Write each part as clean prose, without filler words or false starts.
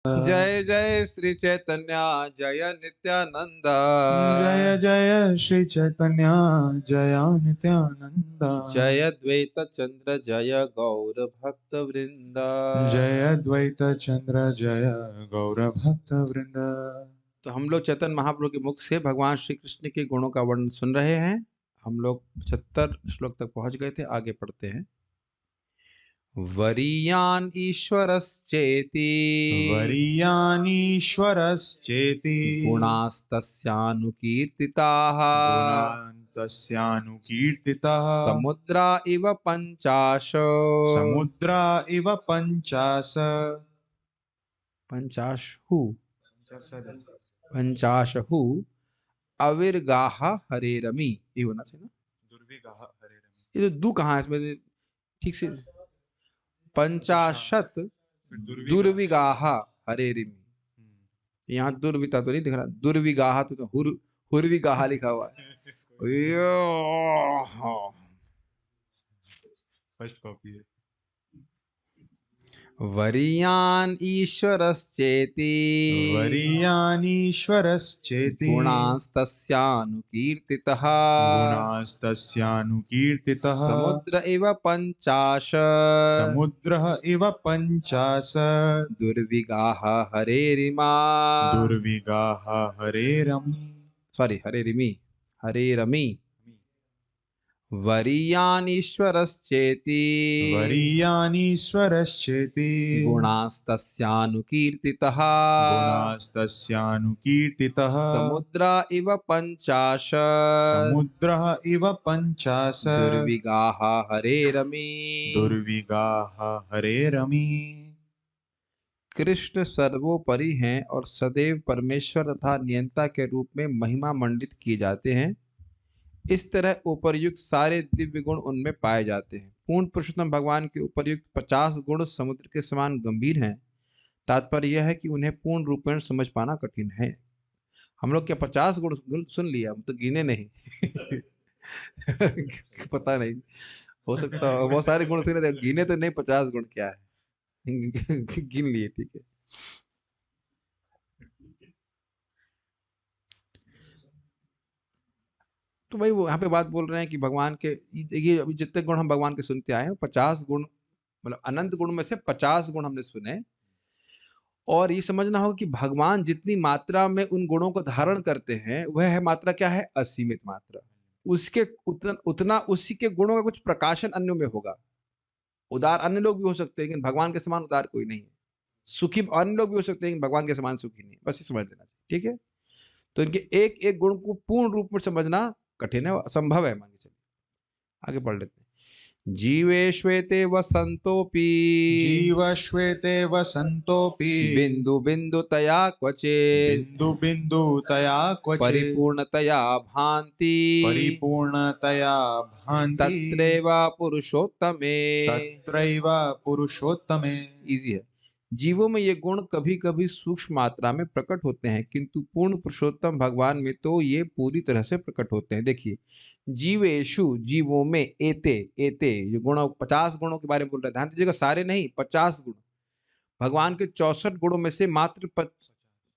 जय जय श्री चैतन्य जय नित्यानंद। जय जय श्री चैतन्य जय नित्यानंद। जय द्वैत चंद्र जय गौर भक्त वृंद। जय अद्वैत चंद्र जय गौर भक्त वृंद। तो हम लोग चैतन्य महाप्रभु के मुख से भगवान श्री कृष्ण के गुणों का वर्णन सुन रहे हैं। हम लोग 75 श्लोक तक पहुंच गए थे, आगे पढ़ते हैं। वरीयान ईश्वरश्चेति वरीयानीश्वरश्चेति गुणास्तस्यानुकीर्तिताः गुणान्तस्यानुकीर्तितः समुद्रा इव पंचाश समुद्रा इव पंचाश पंचाशु पंचाशहु अविर्गाह हरेरमी, ये होना चाहिए ना। दुर्विगाह हरेरमी। ये तो दू कहाँ है इसमें, ठीक से। पंचाशत दुर्विगाह हरेरमी, यहाँ दुर्विता तो नहीं दिख रहा, दुर्विगाह तो हुर्विगाह लिखा हुआ है। फर्स्ट कॉपी है। वरीयान ईश्वरश्चेति वरीयानीश्वरश्चेति गुणास्तस्यानुकीर्तितः गुणास्तस्यानुकीर्तितः समुद्र इव पंचाश समुद्रः इव पंचाश दुर्विगाह हरेरिमा दुर्विगाः हरेरमी। सॉरी हरेरिमी हरेरमी। वरीयानीश्वरश्चेति वरीयानीश्वरश्चेति गुणास्तस्यानुकीर्तितः गुणास्तस्यानुकीर्तितः समुद्रा इव पंचाश समुद्रः इव पंचाश दुर्विगाह हरेरमी। दुर्विगाः हरेरमी। कृष्ण सर्वोपरि हैं और सदैव परमेश्वर तथा नियंता के रूप में महिमा मंडित किए जाते हैं। इस तरह उपर्युक्त सारे दिव्य गुण उनमें पाए जाते हैं। पूर्ण पुरुषोत्तम भगवान के उपर्युक्त 50 गुण समुद्र के समान गंभीर हैं। तात्पर्य यह है कि उन्हें पूर्ण रूपेण समझ पाना कठिन है। हम लोग क्या 50 गुण सुन लिया, हम तो गिने नहीं। पता नहीं, हो सकता बहुत सारे गुण सुने, गिने तो नहीं 50 गुण क्या है। गिन लिए, ठीक है। तो भाई वो यहाँ पे बात बोल रहे हैं कि भगवान के, देखिए अभी जितने गुण हम भगवान के सुनते आए हैं 50 गुण, मतलब अनंत गुण में से 50 गुण हमने सुने। और ये समझना होगा कि भगवान जितनी मात्रा में उन गुणों को धारण करते हैं वह है मात्रा क्या है, असीमित मात्रा। उसके उतना उसी के गुणों का कुछ प्रकाशन अन्यों में होगा। उदार अन्य लोग भी हो सकते हैं लेकिन भगवान के समान उदार कोई नहीं है। सुखी अन्य लोग भी हो सकते हैं लेकिन भगवान के समान सुखी नहीं है। बस ये समझ लेना चाहिए, ठीक है। तो इनके एक एक गुण को पूर्ण रूप में समझना कठिन है, असंभव है। मान के चलिए आगे पढ़ लेते हैं। जीवेश्वेते वसंतोपि जीवश्वेते वसंतोपि बिंदु बिंदुतया क्वचित् बिंदु बिंदुतया क्वचित् परिपूर्णतया भान्ति परिपूर्णतया भान्ति तत्रैव पुरुषोत्तमे। तत्रैव पुरुषोत्तमे। इजी है। जीवों में ये गुण कभी कभी सूक्ष्म मात्रा में प्रकट होते हैं किंतु पूर्ण पुरुषोत्तम भगवान में तो ये पूरी तरह से प्रकट होते हैं। देखिए, जीवेशु जीवों में एते एते ये गुण 50 गुणों के बारे में बोल रहे हैं, ध्यान दीजिएगा, सारे नहीं 50 गुण। भगवान के 64 गुणों में से मात्र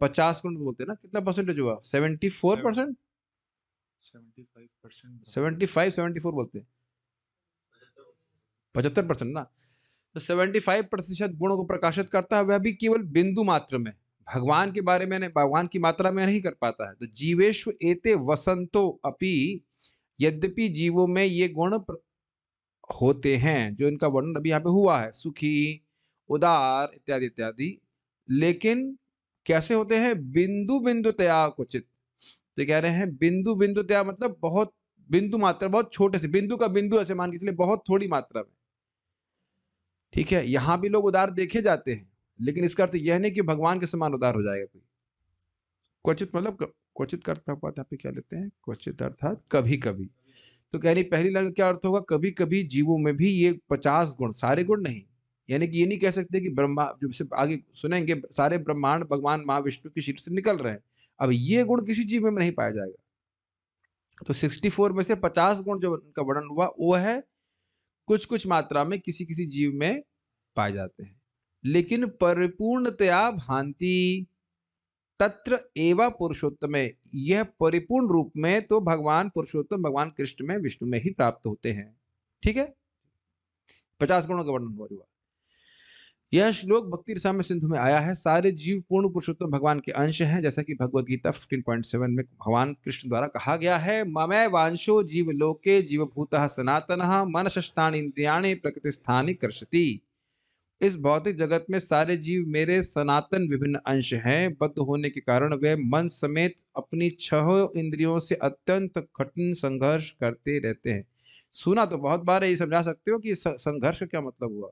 50 गुण बोलते हैं ना। कितना परसेंटेज हुआ, 74%, 75-74 बोलते हैं, 75% ना। तो 75% गुणों को प्रकाशित करता है, वह भी केवल बिंदु मात्र में। भगवान के बारे में भगवान की मात्रा में नहीं कर पाता है। तो जीवेश्व एते वसंतो अपि, यद्यपि जीवों में ये गुण होते हैं जो इनका वर्णन अभी यहाँ पे हुआ है, सुखी, उदार इत्यादि इत्यादि, लेकिन कैसे होते हैं, बिंदु बिंदुतया क्वचित। तो कह रहे हैं बिंदु बिंदुतया मतलब बहुत बिंदु मात्रा, बहुत छोटे से बिंदु का बिंदु ऐसे मान के चलिए, बहुत थोड़ी मात्रा में। ठीक है, यहां भी लोग उदार देखे जाते हैं लेकिन इसका अर्थ यह नहीं कि भगवान के समान उदार हो जाएगा कोई। क्वचित मतलब क्वचित का अर्थ यहाँ पे क्या लेते हैं, क्वचित अर्थात कभी कभी। तो कह रही पहली लाइन क्या अर्थ होगा, कभी कभी जीवों में भी ये 50 गुण, सारे गुण नहीं। यानी कि ये नहीं कह सकते कि ब्रह्मा, जो आगे सुनेंगे, सारे ब्रह्मांड भगवान महाविष्णु के शरीर से निकल रहे हैं, अब ये गुण किसी जीव में नहीं पाया जाएगा। तो 64 में से 50 गुण जो उनका वर्णन हुआ वो है कुछ कुछ मात्रा में किसी किसी जीव में पाए जाते हैं। लेकिन परिपूर्णतया भांति तत्र एवा पुरुषोत्तम, यह परिपूर्ण रूप में तो भगवान पुरुषोत्तम भगवान कृष्ण में विष्णु में ही प्राप्त होते हैं। ठीक है, 50 गुणों का वर्णन हुआ। यह श्लोक भक्ति रसामृत सिंधु में आया है। सारे जीव पूर्ण पुरुषोत्तम भगवान के अंश हैं, जैसा कि भगवद गीता 15.7 में भगवान कृष्ण द्वारा कहा गया है, ममै वांशो जीव लोके जीवभूतः सनातनः मनषष्ठानि इंद्रियाणि प्रकृति स्थानि कर्षति। इस भौतिक जगत में सारे जीव मेरे सनातन विभिन्न अंश हैं। बद्ध होने के कारण वे मन समेत अपनी 6 इंद्रियों से अत्यंत कठिन संघर्ष करते रहते हैं। सुना तो बहुत बार है, ये समझा सकते हो कि संघर्ष का क्या मतलब हुआ?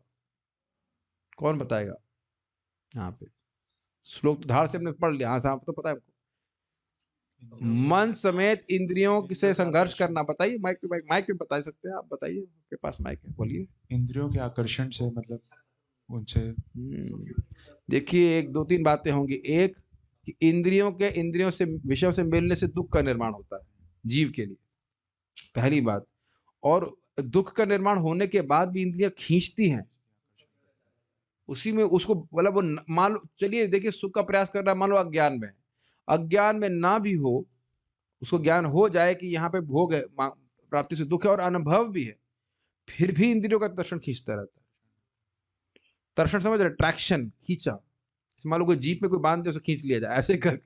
कौन बताएगा? यहाँ पे श्लोक तो धार से हमने पढ़ लिया, हाँ साहब तो पता है आपको। मन समेत इंद्रियों से संघर्ष करना, बताइए। माइक पे बता सकते हैं आप, बताइए, आपके पास माइक है, बोलिए। इंद्रियों के आकर्षण से, मतलब उनसे। देखिए, 1-2-3 बातें होंगी। एक कि इंद्रियों से विषयों से मिलने से दुख का निर्माण होता है जीव के लिए, पहली बात। और दुख का निर्माण होने के बाद भी इंद्रियां खींचती हैं उसी में उसको, मतलब वो मान लो, चलिए देखिए, सुख का प्रयास कर रहा है, मान लो अज्ञान में, अज्ञान में ना भी हो, उसको ज्ञान हो जाए कि यहाँ पे भोग है, प्राप्ति से दुख है और अनुभव भी है, फिर भी इंद्रियों का दर्शन खींचता रहता है। दर्शन समझ रहे, ट्रैक्शन, खींचा। मान लो कोई जीप में कोई बांध दे, उसे खींच लिया जाए, ऐसे कर,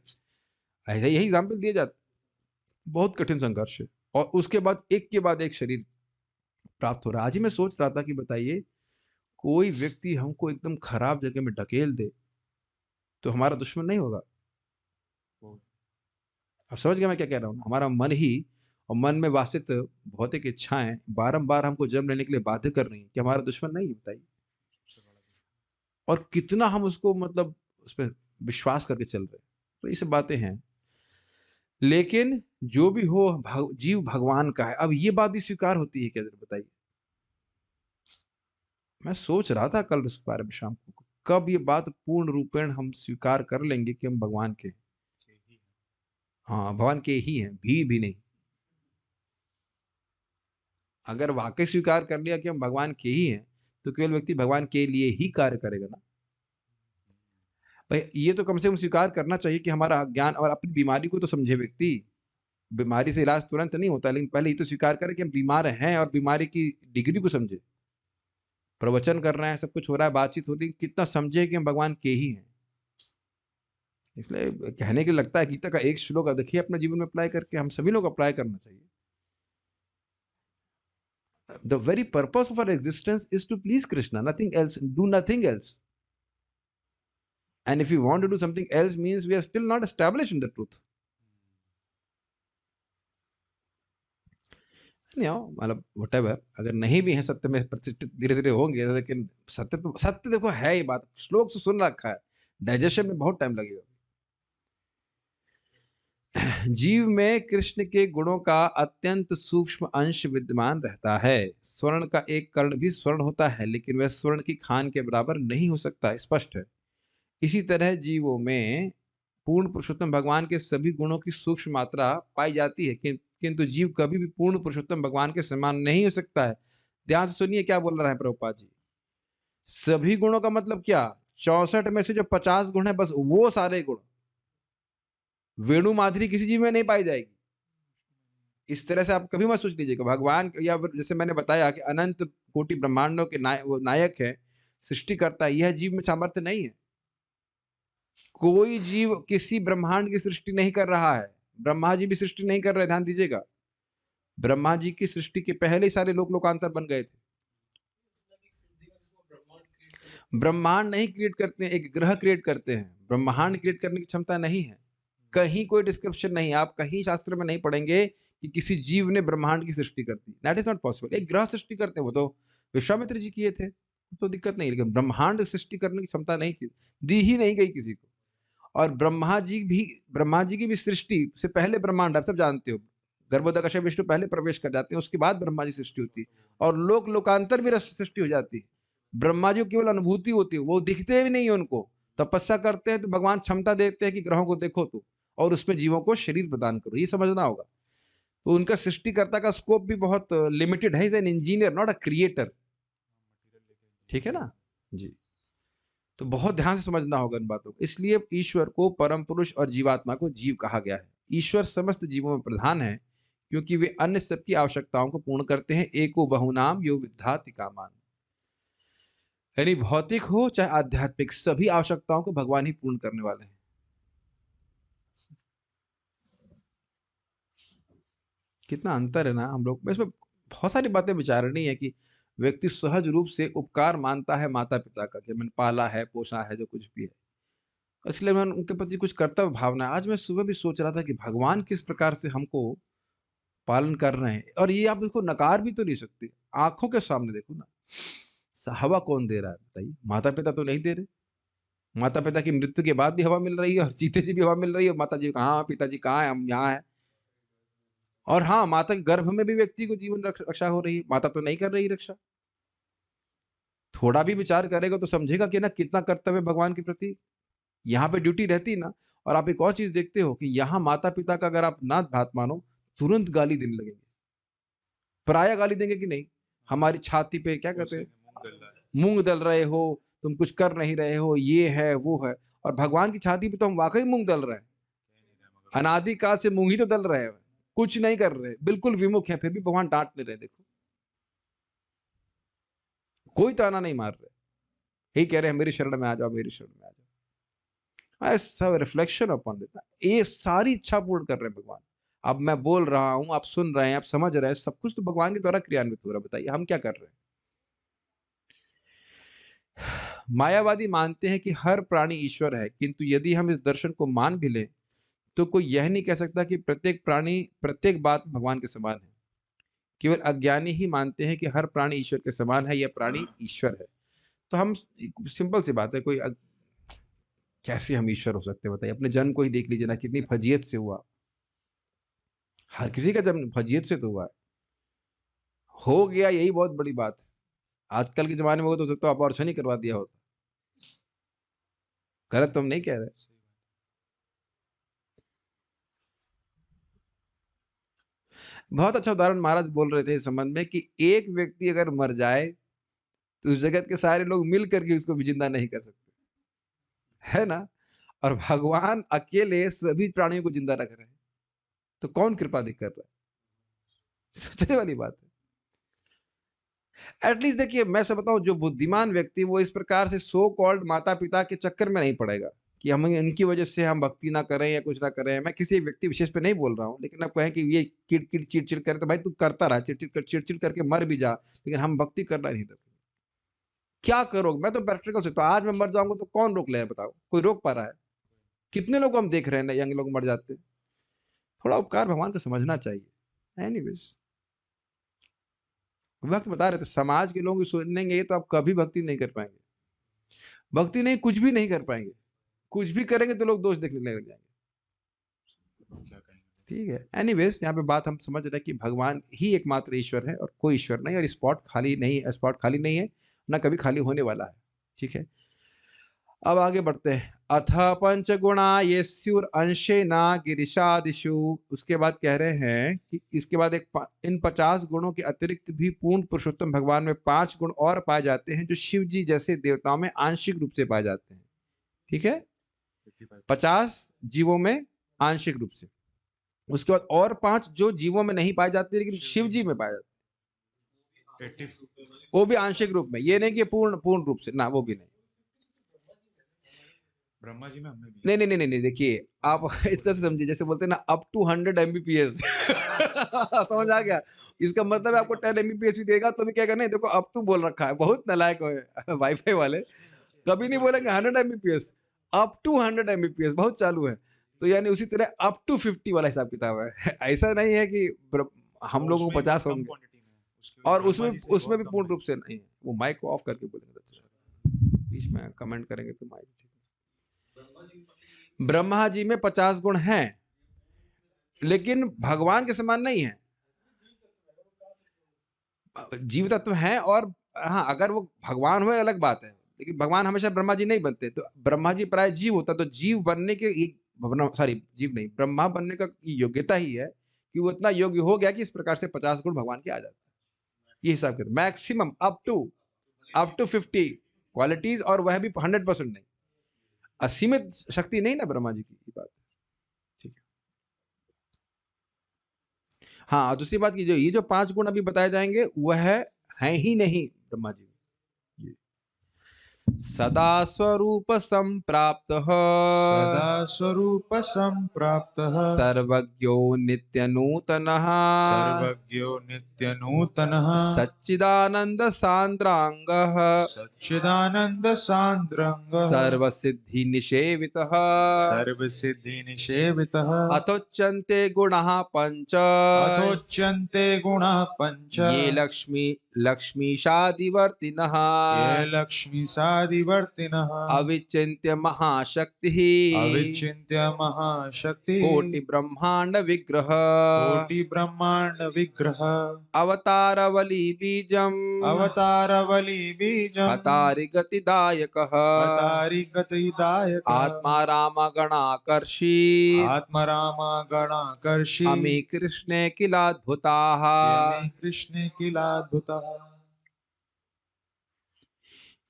ऐसे यही एग्जाम्पल दिए जाते। बहुत कठिन संघर्ष है, और उसके बाद एक के बाद एक शरीर प्राप्त हो रहा है। आज ही मैं सोच रहा था कि बताइए, कोई व्यक्ति हमको एकदम खराब जगह में ढकेल दे तो हमारा दुश्मन नहीं होगा? अब समझ गया मैं क्या कह रहा हूँ? हमारा मन ही, और मन में वासित भौतिक इच्छाएं बारंबार हमको जन्म लेने के लिए बाध्य कर रही हैं, कि हमारा दुश्मन नहीं है? बताइए। और कितना हम उसको, मतलब उस पर विश्वास करके चल रहे हैं। तो ये सब बातें हैं। लेकिन जो भी हो, जीव भगवान का है। अब ये बात भी स्वीकार होती है क्या, बताइए? मैं सोच रहा था कल इस बारे में शाम को, कब ये बात पूर्ण रूपेण हम स्वीकार कर लेंगे कि हम भगवान के हैं। हाँ, भगवान के ही हैं, भी नहीं। अगर वाकई स्वीकार कर लिया कि हम भगवान के ही हैं, तो केवल व्यक्ति भगवान के लिए ही कार्य करेगा ना भाई। ये तो कम से कम स्वीकार करना चाहिए कि हमारा ज्ञान, और अपनी बीमारी को तो समझे व्यक्ति। बीमारी से इलाज तुरंत नहीं होता, लेकिन पहले ये तो स्वीकार करे कि हम बीमार हैं, और बीमारी की डिग्री को समझे। प्रवचन कर रहे हैं, सब कुछ हो रहा है, बातचीत हो रही है, कितना समझे कि हम भगवान के ही हैं। इसलिए कहने के लिए लगता है, गीता का एक श्लोक देखिए, अपने जीवन में अप्लाई करके, हम सभी लोग अप्लाई करना चाहिए। The very purpose of our existence is to please Krishna, nothing else, do nothing else. And if we want to do something else, means we are still not established in the truth. मतलब whatever, अगर नहीं भी है सत्य में प्रतिष्ठित, धीरे धीरे होंगे, लेकिन सत्य देखो है। ये बात श्लोक से सुन रखा है, डाइजेशन में बहुत टाइम लगेगा। जीव में कृष्ण के गुणों का अत्यंत सूक्ष्म अंश विद्यमान रहता है। स्वर्ण का एक कर्ण भी स्वर्ण होता है, लेकिन वह स्वर्ण की खान के बराबर नहीं हो सकता, स्पष्ट है। इसी तरह जीवों में पूर्ण पुरुषोत्तम भगवान के सभी गुणों की सूक्ष्म मात्रा पाई जाती है, किंतु जीव कभी भी पूर्ण पुरुषोत्तम भगवान के समान नहीं हो सकता है। ध्यान से सुनिए क्या बोल रहा है प्रभुपाद जी। सभी गुणों का मतलब क्या? 64 में से जो 50 गुण है, बस वो सारे गुण वेणु माधुरी किसी जीव में नहीं पाई जाएगी। इस तरह से आप कभी मत सोच लीजिएगा भगवान, या जैसे मैंने बताया कि अनंत कोटि ब्रह्मांडों के नायक है, सृष्टि करता है, यह जीव में सामर्थ्य नहीं है। कोई जीव किसी ब्रह्मांड की सृष्टि नहीं कर रहा है। ब्रह्मा जी भी सृष्टि नहीं कर रहे, ध्यान दीजिएगा। ब्रह्मा जी की सृष्टि के पहले ही सारे लोकांतर बन गए थे। ब्रह्मांड नहीं क्रिएट करते हैं, एक ग्रह क्रिएट करते हैं। ब्रह्मांड क्रिएट करने की क्षमता नहीं है। कहीं कोई डिस्क्रिप्शन नहीं, आप कहीं शास्त्र में नहीं पढ़ेंगे कि किसी जीव ने ब्रह्मांड की सृष्टि कर दी। That is not possible. एक ग्रह सृष्टि करते हैं, वो तो विश्वामित्र जी किए थे, तो दिक्कत नहीं, लेकिन ब्रह्मांड सृष्टि करने की क्षमता नहीं दी ही नहीं गई किसी को। और ब्रह्मा जी की भी सृष्टि से पहले ब्रह्मांड, आप सब जानते हो, गर्भोदक विष्णु पहले प्रवेश कर जाते हैं, उसके बाद ब्रह्मा जी सृष्टि होती है। और लोकांतर भी सृष्टि हो जाती है। ब्रह्मा जी को केवल अनुभूति होती है, वो दिखते भी नहीं है उनको। तपस्या करते हैं तो भगवान क्षमता देते हैं कि ग्रहों को देखो तो, और उसमें जीवों को शरीर प्रदान करो, ये समझना होगा। तो उनका सृष्टिकर्ता का स्कोप भी बहुत लिमिटेड है। Is an engineer, not a creator. ठीक है ना जी। तो बहुत ध्यान से समझना होगा इन बातों को। इसलिए ईश्वर को परम पुरुष और जीवात्मा को जीव कहा गया है। ईश्वर समस्त जीवों में प्रधान है, क्योंकि वे अन्य सबकी आवश्यकताओं को पूर्ण करते हैं। एको बहुनाम यो विद्धाति कामान। यानी भौतिक हो चाहे आध्यात्मिक, सभी आवश्यकताओं को भगवान ही पूर्ण करने वाले हैं। कितना अंतर है ना हम लोग। इसमें बहुत सारी बातें विचारनीय है कि व्यक्ति सहज रूप से उपकार मानता है माता पिता का, कि मैंने पाला है, पोसा है, जो कुछ भी है, इसलिए मैं उनके प्रति कुछ कर्तव्य भावना है। आज मैं सुबह भी सोच रहा था कि भगवान किस प्रकार से हमको पालन कर रहे हैं, और ये आप इसको नकार भी तो नहीं सकते। आंखों के सामने देखो ना, हवा कौन दे रहा है बताइए? माता पिता तो नहीं दे रहे। माता पिता की मृत्यु के बाद भी हवा मिल रही है, और जीते जी भी हवा मिल रही है। माता जी कहाँ, पिताजी कहाँ है, हम यहाँ है। और हाँ, माता के गर्भ में भी व्यक्ति को जीवन रक्षा हो रही है, माता तो नहीं कर रही रक्षा। थोड़ा भी विचार करेगा तो समझेगा कि ना कितना कर्तव्य भगवान के प्रति। यहाँ पे ड्यूटी रहती ना। और आप एक और चीज देखते हो कि यहाँ माता पिता का अगर आप ना बात मानो, तुरंत गाली देने लगेंगे। प्राय गाली देंगे कि नहीं? हमारी छाती पे क्या कहते हैं, मूंग दल रहे हो, तुम कुछ कर नहीं रहे हो, ये है वो है। और भगवान की छाती पे तो हम वाकई मूंग दल रहे हैं। अनादिकाल से मूंग ही तो दल रहे हैं, कुछ नहीं कर रहे, बिल्कुल विमुख है, फिर भी भगवान डांट ले रहे। देखो, कोई ताना नहीं मार रहे, यही कह रहे हैं मेरी शरण में आ जाओ, मेरी शरण में आ जाओ। ऐसा रिफ्लेक्शन अपॉन देता, ये सारी इच्छा पूर्ण कर रहे हैं भगवान। अब मैं बोल रहा हूं, आप सुन रहे हैं, आप समझ रहे हैं, सब कुछ तो भगवान के द्वारा क्रियान्वित हो रहा है। बताइए हम क्या कर रहे हैं? मायावादी मानते हैं कि हर प्राणी ईश्वर है, किंतु यदि हम इस दर्शन को मान भी लें तो कोई यह नहीं कह सकता कि प्रत्येक प्राणी प्रत्येक बात भगवान के समान है। केवल अज्ञानी ही मानते हैं कि हर प्राणी ईश्वर के समान है, यह प्राणी ईश्वर है। तो हम, सिंपल सी बात है, कैसे हम ईश्वर हो सकते हैं बताइए? अपने जन्म को ही देख लीजिए ना, कितनी फजीयत से हुआ। हर किसी का जन्म फजीयत से तो हुआ है, हो गया, यही बहुत बड़ी बात है। आजकल के जमाने में वो तो अबॉर्शन ही करवा दिया होता। गलत तो हम नहीं कह रहे। बहुत अच्छा उदाहरण महाराज बोल रहे थे इस संबंध में कि एक व्यक्ति अगर मर जाए तो उस जगत के सारे लोग मिल करके उसको भी जिंदा नहीं कर सकते, है ना? और भगवान अकेले सभी प्राणियों को जिंदा रख रहे हैं, तो कौन कृपा दिख कर रहा है? सोचने वाली बात है। एटलीस्ट देखिए, मैं सब बताऊं, जो बुद्धिमान व्यक्ति वो इस प्रकार से सो कॉल्ड माता पिता के चक्कर में नहीं पड़ेगा कि हम इनकी वजह से हम भक्ति ना करें या कुछ ना करें। मैं किसी व्यक्ति विशेष पे नहीं बोल रहा हूँ, लेकिन आप कहें कि ये किड़किड़ चिड़चिड़ करे, तो भाई तू करता रहा, चिड़चिड़ करके मर भी जा, लेकिन हम भक्ति करना नहीं लगेंगे। क्या करोगे? मैं तो प्रैक्टिकल से, तो आज मैं मर जाऊंगा तो कौन रोक ले, बताओ? कोई रोक पा रहा है? कितने लोग हम देख रहे हैं ना, यंग लोग मर जाते हैं। थोड़ा उपकार भगवान को समझना चाहिए। एनीवेज, वक्त बता रहे थे, समाज के लोग सुनेंगे तो आप कभी भक्ति नहीं कर पाएंगे। भक्ति नहीं, कुछ भी नहीं कर पाएंगे। कुछ भी करेंगे तो लोग दोष देखने लग जाएंगे। ठीक है, एनीवेज, यहाँ पे बात हम समझ रहे हैं कि भगवान ही एकमात्र ईश्वर है और कोई ईश्वर नहीं, और स्पॉट खाली नहीं है, स्पॉट खाली नहीं है, ना कभी खाली होने वाला है। ठीक है, अब आगे बढ़ते हैं। अथ पंचगुणा येस्युर अंशे ना गिरिशादिषु। उसके बाद कह रहे हैं कि इसके बाद इन 50 गुणों के अतिरिक्त भी पूर्ण पुरुषोत्तम भगवान में 5 गुण और पाए जाते हैं, जो शिव जी जैसे देवताओं में आंशिक रूप से पाए जाते हैं। ठीक है, 50 जीवों में आंशिक रूप से। उसके बाद और 5 जो जीवों में नहीं पाए जाते लेकिन शिव जी में पाए जाते हैं, वो भी आंशिक रूप में। ये नहीं कि पूर्ण रूप से ना, वो भी नहीं। ब्रह्मा जी में हमने भी नहीं नहीं नहीं नहीं, देखिए आप इसको समझिए, जैसे बोलते हैं ना, अप टू 100 MBPS। समझ आ गया? इसका मतलब आपको 10 MBPS भी देगा तो भी कहेगा नहीं, देखो अप टू बोल रखा है। बहुत नालायक है वाईफाई वाले, कभी नहीं बोलेंगे 100 MBPS, अप टू 100 MBPS बहुत चालू है। तो यानी उसी तरह अप टू 50 वाला हिसाब किताब है। ऐसा नहीं है कि हम लोगों को 50 होंगे, और उसमें भी पूर्ण रूप से नहीं है। वो माइक को ऑफ करके बोलेंगे, बीच में कमेंट करेंगे तो माइक। ब्रह्मा जी में 50 गुण हैं, लेकिन भगवान के समान नहीं है। जीव तत्व हैं, और हाँ, अगर वो भगवान हो अलग बात है, लेकिन भगवान हमेशा ब्रह्मा जी नहीं बनते। तो ब्रह्मा जी प्राय जीव होता, तो जीव बनने के, सॉरी जीव नहीं, ब्रह्मा बनने का योग्यता ही है कि वो इतना योग्य हो गया कि इस प्रकार से 50 गुण भगवान के आ जाते हैं। ये हिसाब करते मैक्सिमम अप टू 50, क्वालिटीज, और वह भी 100% नहीं, असीमित शक्ति नहीं ना ब्रह्मा जी की, ये बात है। ठीक है। हाँ, और दूसरी बात की जो ये जो 5 गुण अभी बताए जाएंगे वह है ही नहीं ब्रह्मा जी में। सदा स्वरूप संप्राप्तः सदा स्वरूप संप्राप्तः सर्वज्ञो नित्य नूतनः सर्वज्ञो नित्य नूतनः सच्चिदानंद सांद्रांगः सच्चिदानंद सांद्रंगः सर्वसिद्धि निषेवितः सर्वसिद्धि निषेवितः अथोच्यन्ते गुणाः पंच अथोच्यन्ते गुणाः पञ्च ये लक्ष्मीशादिवर्तिनः ये लक्ष्मीसादिवर्तिनः अविचिन्त्य महाशक्तिः अविचिन्त्य महाशक्ति कोटि ब्रह्मांड विग्रह कोटि ब्रह्मांड विग्रह अवतारवली बीजम् अवतारवली बीजम् हतारि गतिदायकः हतारि गतिदायकः आत्मा रामगणाकर्षी आत्मरामा गणाकर्षी अमी कृष्णे किलाद्भुताः। यमे कृष्णे किलाद्भुतः।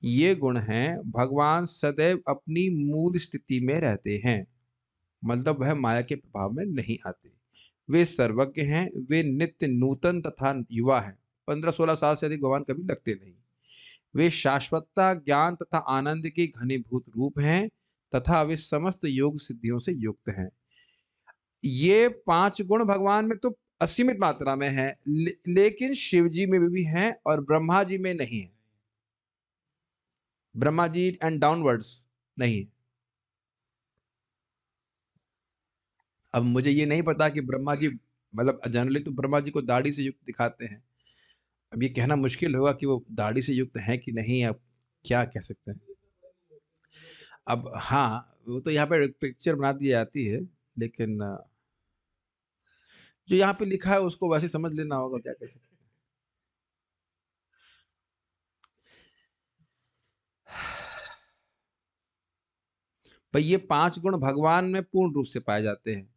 ये गुण हैं, भगवान सदैव अपनी मूल स्थिति में रहते हैं, मतलब वह माया के प्रभाव में नहीं आते। वे सर्वज्ञ हैं, वे नित्य नूतन तथा युवा हैं, 15-16 साल से अधिक भगवान कभी लगते नहीं। वे शाश्वतता, ज्ञान तथा आनंद के घनीभूत रूप हैं तथा वे समस्त योग सिद्धियों से युक्त हैं। ये 5 गुण भगवान में तो असीमित मात्रा में है, लेकिन शिव जी में भी हैं और ब्रह्मा जी में नहीं है। ब्रह्मा जी एंड डाउनवर्ड्स नहीं है। अब मुझे ये नहीं पता कि ब्रह्मा जी, मतलब जनरली तो ब्रह्मा जी को दाढ़ी से युक्त दिखाते हैं। अब ये कहना मुश्किल होगा कि वो दाढ़ी से युक्त है कि नहीं, अब क्या कह सकते हैं। अब हाँ, वो तो यहाँ पे पिक्चर बना दी जाती है, लेकिन जो यहाँ पे लिखा है उसको वैसे समझ लेना होगा, क्या कह सकते हैं। भाई ये 5 गुण भगवान में पूर्ण रूप से पाए जाते हैं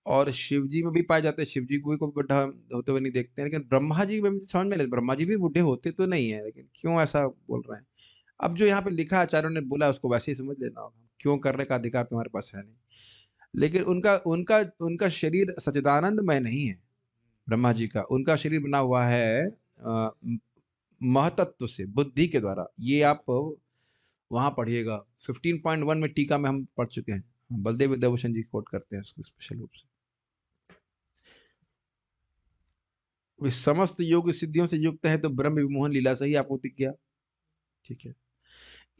और शिव जी में भी पाए जाते हैं। शिव जी को भी कोई बुढ़ा होते हुए नहीं देखते हैं, लेकिन ब्रह्मा जी में समझ में नहीं, ब्रह्मा जी भी बूढ़े होते तो नहीं है, लेकिन क्यों ऐसा बोल रहे हैं। अब जो यहाँ पे लिखा आचार्यों ने बोला उसको वैसे ही समझ लेना होगा, क्यों करने का अधिकार तुम्हारे पास है नहीं। लेकिन उनका उनका उनका शरीर सच्चिदानंदमय नहीं है। ब्रह्मा जी का उनका शरीर बना हुआ है महतत्व से, बुद्धि के द्वारा। ये आप वहां पढ़िएगा 15.1 में टीका में हम पढ़ चुके हैं, बलदेव विद्याभूषण जी कोट करते हैं उसको स्पेशल रूप से। वे समस्त योग सिद्धियों से युक्त है तो ब्रह्म विमोहन लीला से ही आपूर्ति किया। ठीक है।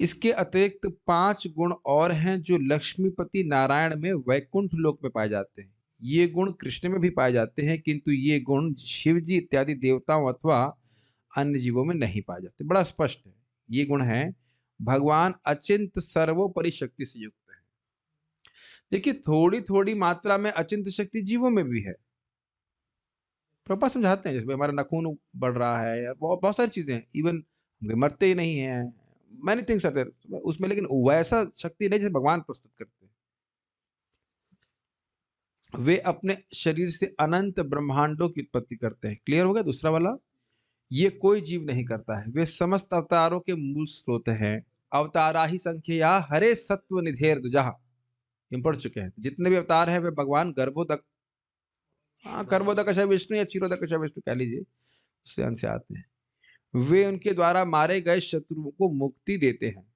इसके अतिरिक्त 5 गुण और हैं जो लक्ष्मीपति नारायण में वैकुंठ लोक में पाए जाते हैं। ये गुण कृष्ण में भी पाए जाते हैं, किंतु ये गुण शिव जी इत्यादि देवताओं अथवा अन्य जीवों में नहीं पाए जाते। बड़ा स्पष्ट है। ये गुण है भगवान अचिंत सर्वोपरि शक्ति से युक्त है। देखिए, थोड़ी थोड़ी मात्रा में अचिंत शक्ति जीवों में भी है। प्रभुपाद समझाते हैं, जैसे हमारा नाखून बढ़ रहा है या बहुत सारी चीजें, इवन मरते ही नहीं है, मैनी थिंग्स आर देयर उसमें, लेकिन वैसा शक्ति नहीं जैसे भगवान प्रस्तुत करते हैं। वे अपने शरीर से अनंत ब्रह्मांडों की उत्पत्ति करते हैं। क्लियर हो गया दूसरा वाला। ये कोई जीव नहीं करता है। वे समस्त अवतारों के मूल स्रोत हैं। अवतारा ही संख्या हरे सत्व निधेर दुजहा, हम पढ़ चुके हैं। जितने भी अवतार हैं वे भगवान गर्भोदक, गर्भोदक विष्णु या क्षीरोदक विष्णु कह लीजिए, उससे अंश से आते हैं। वे उनके द्वारा मारे गए शत्रुओं को मुक्ति देते हैं।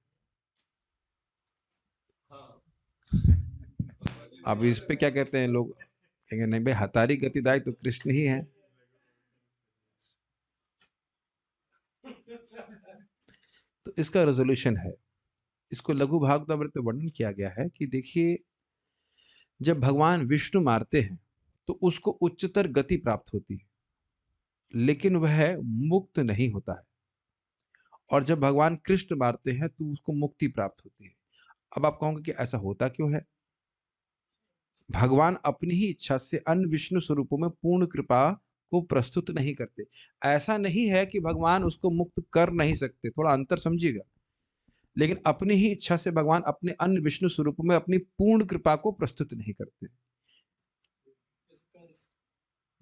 अब इस पे क्या कहते हैं लोग, कहेंगे नहीं भाई, हतारी गतिदायक तो कृष्ण ही है। तो इसका रेजोल्यूशन है, इसको लघु भागवतामृत में वर्णन किया गया है कि देखिए, जब भगवान विष्णु मारते हैं तो उसको उच्चतर गति प्राप्त होती है, लेकिन वह मुक्त नहीं होता है। और जब भगवान कृष्ण मारते हैं तो उसको मुक्ति प्राप्त होती है। अब आप कहोगे कि ऐसा होता क्यों है। भगवान अपनी ही इच्छा से अन्य विष्णु स्वरूपों में पूर्ण कृपा को प्रस्तुत नहीं करते। ऐसा नहीं है कि भगवान उसको मुक्त कर नहीं सकते, थोड़ा अंतर समझिएगा। लेकिन अपनी ही इच्छा से भगवान अपने अन्य विष्णु स्वरूपों में अपनी पूर्ण कृपा को प्रस्तुत नहीं करते।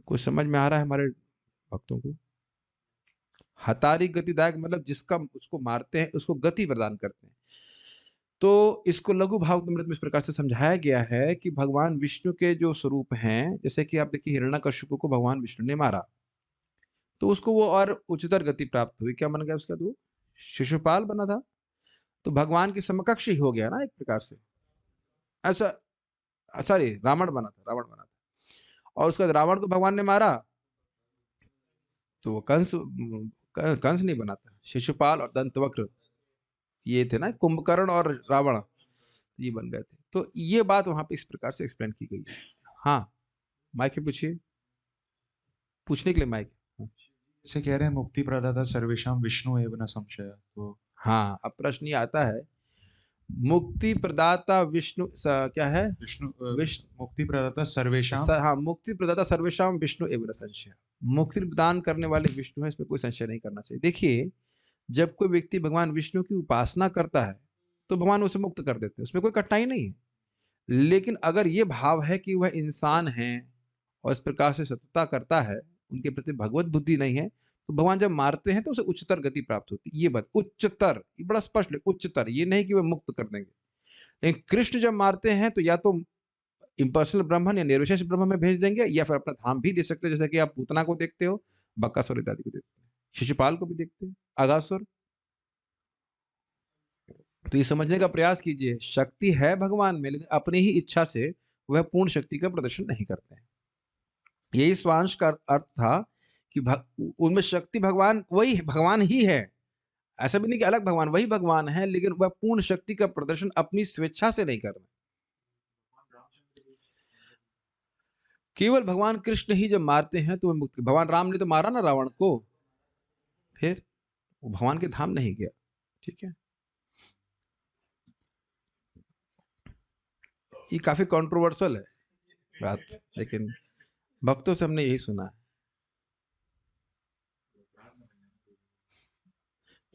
कुछ समझ में आ रहा है हमारे भक्तों को? हतारी गतिदायक मतलब जिसका उसको मारते हैं उसको गति प्रदान करते हैं। तो इसको लघु भावामृत में इस प्रकार से समझाया गया है कि भगवान विष्णु के जो स्वरूप हैं, जैसे कि आप देखिए हिरण्यकश्यप को भगवान विष्णु ने मारा, तो उसको वो और उच्चतर गति प्राप्त हुई। क्या बन गया उसका? वो शिशुपाल बना था। तो भगवान के समकक्ष ही हो गया ना एक प्रकार से। ऐसा सॉरी रावण बना था, रावण बना था। और उसके बाद रावण को भगवान ने मारा, तो वो कंस नहीं बना था। शिशुपाल और दंतवक्र ये थे ना, कुंभकर्ण और रावण, ये बन गए थे। तो ये बात वहां पे इस प्रकार से एक्सप्लेन की गई है। हाँ, माइक पे पूछिए, पूछने के लिए माइक। जैसे कह रहे हैं मुक्ति प्रदाता सर्वेशाम विष्णु एव न संशय, तो हाँ, अब प्रश्न ये आता है, मुक्ति प्रदाता विष्णु क्या है? विष्णु विष्णु मुक्ति प्रदाता सर्वेशाम, हाँ, मुक्ति प्रदाता सर्वेशाम विष्णु एव न संशय। मुक्ति प्रदान करने वाले विष्णु है, इसमें कोई संशय नहीं करना चाहिए। देखिए, जब कोई व्यक्ति भगवान विष्णु की उपासना करता है, तो भगवान उसे मुक्त कर देते हैं, उसमें कोई कठिनाई नहीं है। लेकिन अगर ये भाव है कि वह इंसान है और इस प्रकार से सतता करता है, उनके प्रति भगवत बुद्धि नहीं है, तो भगवान जब मारते हैं तो उसे उच्चतर गति प्राप्त होती है। ये बात उच्चतर, ये बड़ा स्पष्ट है, उच्चतर, ये नहीं कि वह मुक्त कर देंगे। लेकिन कृष्ण जब मारते हैं तो या तो इम्पर्सनल ब्रह्मन या निर्विशेष ब्रह्म में भेज देंगे, या फिर अपना धाम भी दे सकते हो, जैसे कि आप पूतना को देखते हो, बकासुर इत्यादि को देखते हैं, शिशुपाल को भी देखते हैं, अगासुर। तो ये समझने का प्रयास कीजिए, शक्ति है भगवान में, लेकिन अपनी ही इच्छा से वह पूर्ण शक्ति का प्रदर्शन नहीं करते हैं। यही स्वांश का अर्थ था कि उनमें शक्ति भगवान वही भगवान ही है, ऐसा भी नहीं कि अलग भगवान, वही भगवान है, लेकिन वह पूर्ण शक्ति का प्रदर्शन अपनी स्वेच्छा से नहीं कर रहे। केवल भगवान कृष्ण ही जब मारते हैं तो वह मुक्त। भगवान राम ने तो मारा ना रावण को, फिर वो भगवान के धाम नहीं गया। ठीक है, ये काफी कंट्रोवर्शियल है बात, लेकिन भक्तों से हमने यही सुना है।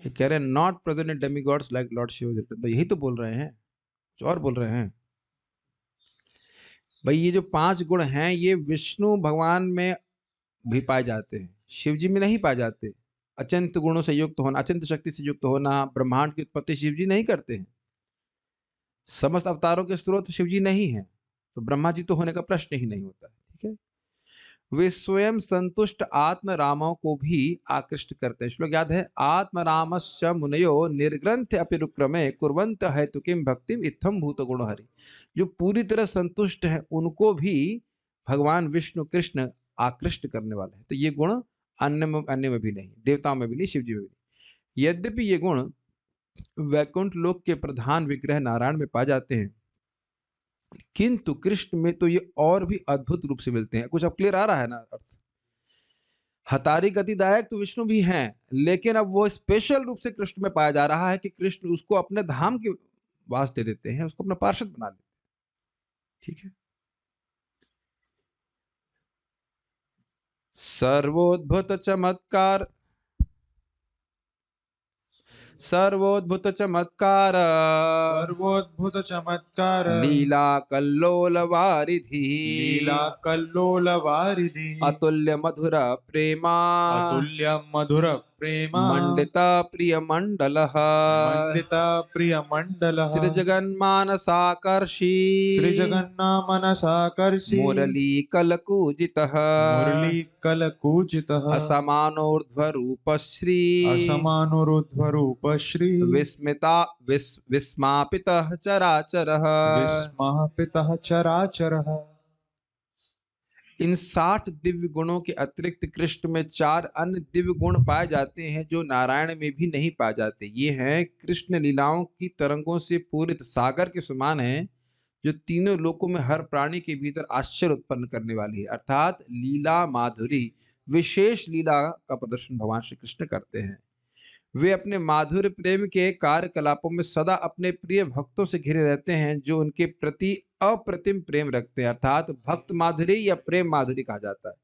ये कह रहे हैं not present in demigods like lord Shiva, तो यही तो बोल रहे हैं, कुछ और बोल रहे हैं भाई। ये जो 5 गुण हैं ये विष्णु भगवान में भी पाए जाते हैं, शिव जी में नहीं पाए जाते। अचिंत गुणों से युक्त होना, अचिंत शक्ति से युक्त होना, ब्रह्मांड की उत्पत्ति शिव जी नहीं करते हैं। समस्त अवतारों के स्रोत शिव जी नहीं है, तो ब्रह्मा जी तो होने का प्रश्न ही नहीं होता है। ठीक है, वे स्वयं संतुष्ट आत्म रामों को भी आकृष्ट करते हैं। श्लोक याद है, आत्म रामश्च मुनयो निर्ग्रंथ अपिरुक्रमे कुर्वन्त हेतु किम भक्तिम इत्थम भूत गुण हरि। जो पूरी तरह संतुष्ट है उनको भी भगवान विष्णु कृष्ण आकृष्ट करने वाले हैं। तो ये गुण अन्य में भी नहीं, देवताओं में भी नहीं, शिव जी में भी नहीं। यद्यपि ये गुण वैकुंठ लोक के प्रधान विग्रह नारायण में पाए जाते हैं, किंतु कृष्ण में तो ये और भी अद्भुत रूप से मिलते हैं। कुछ अब क्लियर आ रहा है ना अर्थ? हतारी गतिदायक तो विष्णु भी हैं, लेकिन अब वो स्पेशल रूप से कृष्ण में पाया जा रहा है कि कृष्ण उसको अपने धाम के वास दे देते हैं, उसको अपना पार्षद बना देते हैं। ठीक है, सर्वोद्भुत चमत्कार, सर्वोद्भुत चमत्कार, सर्वोद्भुत चमत्कार, लीला कल्लोल वारिधि, लीला कल्लोल वारिधि, अतुल्य मधुर प्रेमा, अतुल्य मधुर प्रेमा, मंडिता प्रिय मंडल, मंडिता प्रिय मंडल, त्रिजगन्मानसाकर्षी, त्रिजगन्नामनसाकर्षि, मुरली कलकूजित, मुरली कलकूजितः, असमानोर्ध्वरूपश्री, असमानुरुध्वरूपश्री, विस्मिता विस्मापितः चराचरः। विस्मापितः चराचरः। इन 60 दिव्य गुणों के अतिरिक्त कृष्ण में 4 अन्य दिव्य गुण पाए जाते हैं जो नारायण में भी नहीं पाए जाते। ये हैं, कृष्ण लीलाओं की तरंगों से पूरित सागर के समान हैं, जो तीनों लोकों में हर प्राणी के भीतर आश्चर्य उत्पन्न करने वाली है। अर्थात लीला माधुरी, विशेष लीला का प्रदर्शन भगवान श्री कृष्ण करते हैं। वे अपने माधुर्य प्रेम के कार्यकलापों में सदा अपने प्रिय भक्तों से घिरे रहते हैं, जो उनके प्रति अप्रतिम प्रेम रखते हैं। अर्थात भक्त माधुरी या प्रेम माधुरी कहा जाता है।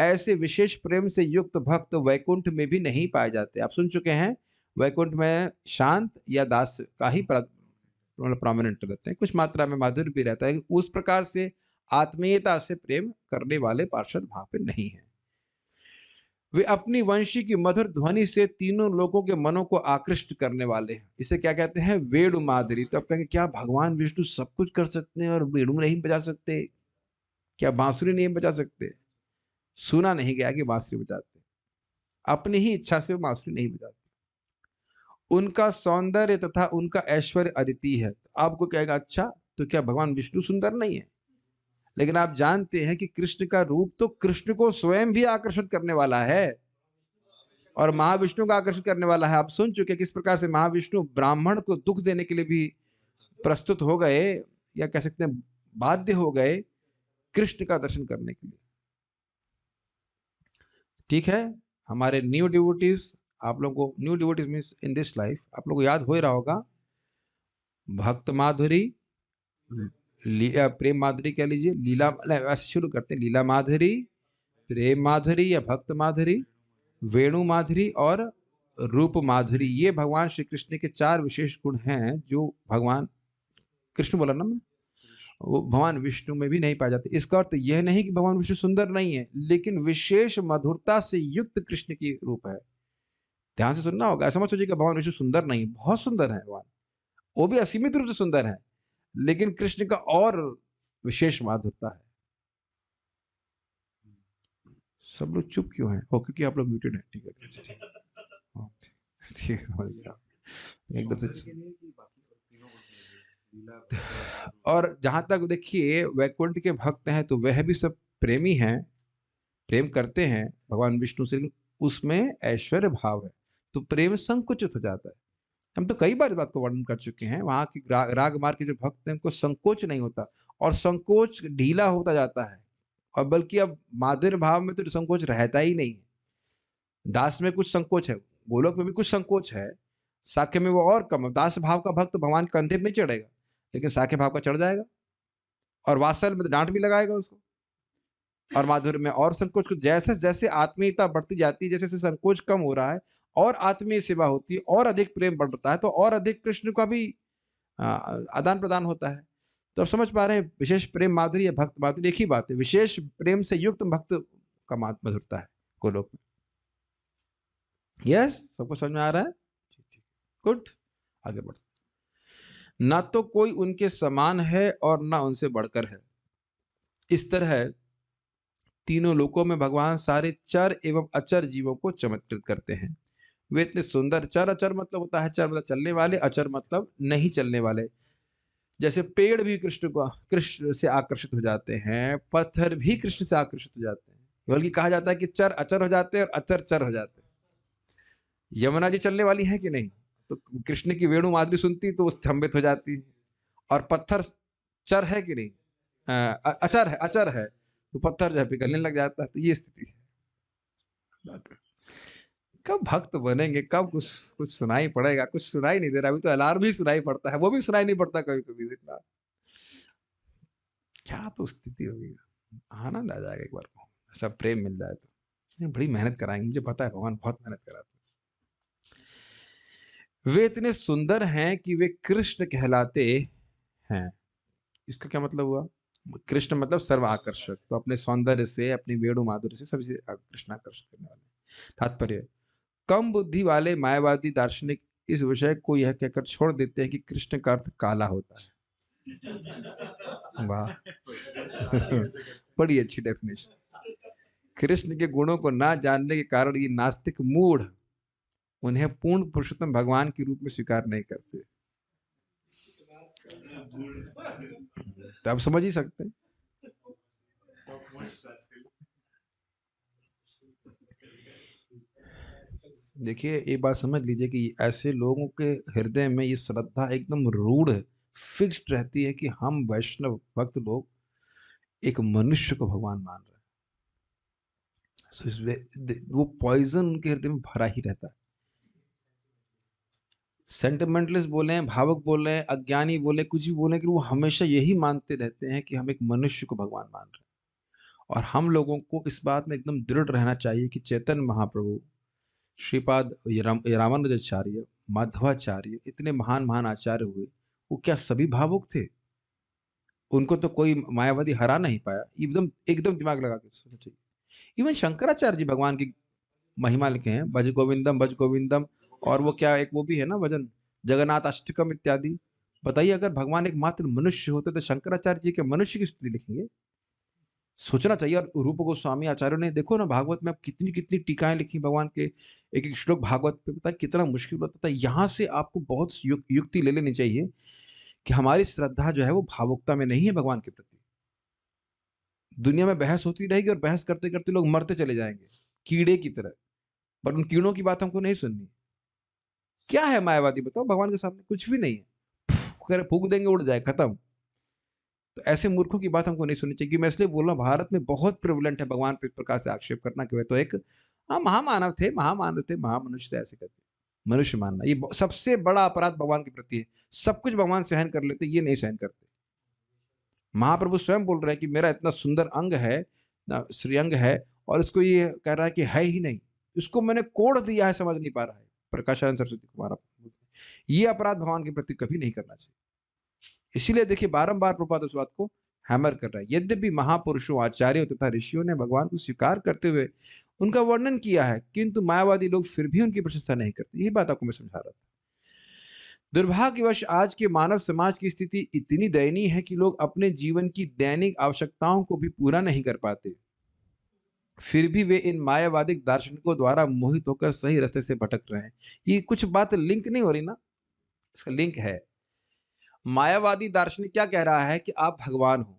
ऐसे विशेष प्रेम से युक्त भक्त वैकुंठ में भी नहीं पाए जाते। आप सुन चुके हैं, वैकुंठ में शांत या दास का ही प्रोमिनेंट रहते हैं, कुछ मात्रा में माधुर्य भी रहता है। उस प्रकार से आत्मीयता से प्रेम करने वाले पार्षद वहां पे नहीं है। वे अपनी वंशी की मधुर ध्वनि से तीनों लोगों के मनों को आकृष्ट करने वाले हैं। इसे क्या कहते हैं? वेणु माधुरी। तो आप कहेंगे क्या भगवान विष्णु सब कुछ कर सकते हैं और वेणु नहीं बजा सकते? क्या बांसुरी नहीं बजा सकते? सुना नहीं गया कि बांसुरी बजाते। अपनी ही इच्छा से वो बांसुरी नहीं बजाते। उनका सौंदर्य तथा उनका ऐश्वर्य अद्वितीय है। आपको कहेगा अच्छा, तो क्या भगवान विष्णु सुंदर नहीं है? लेकिन आप जानते हैं कि कृष्ण का रूप तो कृष्ण को स्वयं भी आकर्षित करने वाला है और महाविष्णु को आकर्षित करने वाला है। आप सुन चुके किस प्रकार से महाविष्णु ब्राह्मण को दुख देने के लिए भी प्रस्तुत हो गए, या कह सकते हैं बाध्य हो गए कृष्ण का दर्शन करने के लिए। ठीक है, हमारे न्यू डिवोटीज, आप लोगों को new devotees means in this life, आप लोगों को याद हो ही रहा होगा भक्त माधुरी, प्रेम माधुरी कह लीजिए, लीला, ऐसे शुरू करते हैं, लीला माधुरी, प्रेम माधुरी या भक्त माधुरी, वेणु माधुरी और रूप माधुरी। ये भगवान श्री कृष्ण के चार विशेष गुण हैं जो भगवान कृष्ण बोला ना मैं, वो भगवान विष्णु में भी नहीं पाए जाते। इसका अर्थ यह नहीं कि भगवान विष्णु सुंदर नहीं है, लेकिन विशेष मधुरता से युक्त कृष्ण की रूप है। ध्यान से सुनना होगा, ऐसा मत सोचिए कि भगवान विष्णु सुंदर नहीं, बहुत सुंदर है भगवान, वो भी असीमित रूप से सुंदर है, लेकिन कृष्ण का और विशेष माधुरता है। सब लोग चुप क्यों हैं? क्योंकि आप लोग म्यूटेड हैं। ठीक है, ठीक है, समझ गया एकदम से। और जहां तक देखिए वैकुंठ के भक्त हैं तो वह भी सब प्रेमी हैं, प्रेम करते हैं भगवान विष्णु से, लेकिन उसमें ऐश्वर्य भाव है तो प्रेम संकुचित हो जाता है। हम तो कई बार इस बात को वर्णन कर चुके हैं, वहां की राग मार्ग के जो भक्त हैं उनको संकोच नहीं होता और संकोच ढीला होता जाता है, और बल्कि अब माधुर्य भाव में तो संकोच रहता ही नहीं है। दास में कुछ संकोच है, गोलोक में भी कुछ संकोच है, साख्य में वो और कम है। दास भाव का भक्त भगवान के कंधे पे नहीं चढ़ेगा, लेकिन साख्य भाव का चढ़ जाएगा, और वात्सल में तो डांट भी लगाएगा उसको, और माधुर्य में और संकोच को। जैसे जैसे आत्मीयता बढ़ती जाती है, जैसे जैसे संकोच कम हो रहा है और आत्मीय सेवा होती है और अधिक प्रेम बढ़ता है, तो और अधिक कृष्ण का भी आदान प्रदान होता है। तो आप समझ पा रहे हैं, विशेष प्रेम माधुरी या भक्त माधुरी एक ही बात है। विशेष प्रेम से युक्त भक्त का मधुरता है गोलोक में। यस, सबको समझ में आ रहा है? गुड, आगे बढ़ते। ना तो कोई उनके समान है और ना उनसे बढ़कर है। इस तरह तीनों लोकों में भगवान सारे चर एवं अचर जीवों को चमत्कृत करते हैं। वे इतने सुंदर, चर अचर मतलब होता है, चर मतलब चलने वाले, अचर मतलब नहीं चलने वाले। जैसे पेड़ भी कृष्ण से आकर्षित हो जाते हैं, पत्थर भी कृष्ण से आकर्षित हो जाते हैं, बल्कि कहा जाता है कि चर अचर हो जाते हैं और अचर चर हो जाते हैं। यमुना जी चलने वाली है कि नहीं? तो कृष्ण की वेणु माधुरी सुनती तो वो स्तंभित हो जाती है। और पत्थर चर है कि नहीं? अचर है तो पत्थर जो है पिघलने लग जाता है। तो ये स्थिति है। कब भक्त बनेंगे, कब कुछ कुछ सुनाई पड़ेगा? कुछ सुनाई नहीं दे रहा, अभी तो अलार्म ही सुनाई पड़ता है, वो भी सुनाई नहीं पड़ता कभी कभी जितना। क्या तो स्थिति होगी, आनंद आ जाएगा एक बार को, ऐसा प्रेम मिल जाए तो। बड़ी मेहनत कराएंगे, मुझे पता है भगवान बहुत मेहनत कराते हैं। वे इतने सुंदर हैं कि वे कृष्ण कहलाते हैं। इसका क्या मतलब हुआ? कृष्ण मतलब सर्व आकर्षक, तो अपने सौंदर्य से, अपनी वेणु माधुर्य से सभी से कृष्ण आकर्षित करने वाले। तात्पर्य, कम बुद्धि वाले मायावादी दार्शनिक इस विषय को यह कहकर छोड़ देते हैं कि कृष्ण का अर्थ काला होता है। वाह बड़ी अच्छी डेफिनेशन। कृष्ण के गुणों को ना जानने के कारण ये नास्तिक मूढ़ उन्हें पूर्ण पुरुषोत्तम भगवान के रूप में स्वीकार नहीं करते। तो आप समझ ही सकते हैं। देखिए, एक बात समझ लीजिए कि ऐसे लोगों के हृदय में ये श्रद्धा एकदम रूढ़ फिक्स्ड रहती है कि हम वैष्णव भक्त लोग एक मनुष्य को भगवान मान रहे हैं। वो पॉइजन उनके हृदय में भरा ही रहता है। सेंटिमेंटलिस्ट बोले, भावुक बोले, अज्ञानी बोले, कुछ भी बोले, कि वो हमेशा यही मानते रहते हैं कि हम एक मनुष्य को भगवान मान रहे हैं। और हम लोगों को इस बात में एकदम दृढ़ रहना चाहिए कि चैतन्य महाप्रभु, श्रीपाद रामानुजाचार्य, माधवाचार्य, इतने महान महान आचार्य हुए, वो क्या सभी भावुक थे? उनको तो कोई मायावादी हरा नहीं पाया। एकदम एकदम दिमाग लगा के सोचना चाहिए। इवन शंकराचार्य जी भगवान की महिमा लिखे हैं, भज गोविंदम, और वो क्या एक वो भी है ना भजन, जगन्नाथ अष्टकम इत्यादि। बताइए अगर भगवान एक मात्र मनुष्य होते तो शंकराचार्य जी के मनुष्य की स्तुति लिखेंगे? सोचना चाहिए। और रूप गोस्वामी आचार्यों ने देखो ना भागवत में अब कितनी कितनी टीकाएं लिखी भगवान के, एक एक श्लोक भागवत पे, पता है कितना मुश्किल होता था। यहाँ से आपको बहुत युक्ति ले लेनी चाहिए कि हमारी श्रद्धा जो है वो भावुकता में नहीं है भगवान के प्रति। दुनिया में बहस होती रहेगी और बहस करते करते लोग मरते चले जाएंगे कीड़े की तरह, पर उन कीड़ों की बात हमको नहीं सुननी। क्या है मायावादी बताओ भगवान के सामने? कुछ भी नहीं है, फूक देंगे उड़ जाए, खत्म। तो ऐसे मूर्खों की बात हमको नहीं सुननी चाहिए। मैं इसलिए बोल रहा हूँ भारत में बहुत प्रिवलेंट है भगवान पे इस प्रकार से आक्षेप करना कि वे तो एक महामानव थे, महामानव थे, महामनुष्य थे, ऐसे करके मनुष्य मानना ये सबसे बड़ा अपराध भगवान के प्रति है। सब कुछ भगवान सहन कर लेते, ये नहीं सहन करते। महाप्रभु स्वयं बोल रहे हैं कि मेरा इतना सुंदर अंग है, श्रीअंग है, और इसको ये कह रहा है कि है ही नहीं, इसको मैंने कोड़ दिया है, समझ नहीं पा रहा है। प्रकाशानंद सरस्वती कुमार, ये अपराध भगवान के प्रति कभी नहीं करना चाहिए। इसीलिए देखिए बारंबार प्रभुपाद उस बात को हैमर कर रहा है। यद्यपि महापुरुषों, आचार्यों तथा ऋषियों ने भगवान को स्वीकार करते हुए उनका वर्णन किया है, किंतु मायावादी लोग फिर भी उनकी प्रशंसा नहीं करते। यही बात आपको मैं समझा रहा था। दुर्भाग्यवश आज के मानव समाज की स्थिति इतनी दयनीय है कि लोग अपने जीवन की दैनिक आवश्यकताओं को भी पूरा नहीं कर पाते, फिर भी वे इन मायावादिक दार्शनिकों द्वारा मोहित होकर सही रास्ते से भटक रहे हैं। ये कुछ बात लिंक नहीं हो रही ना? इसका लिंक है। मायावादी दार्शनिक क्या कह रहा है कि आप भगवान हो,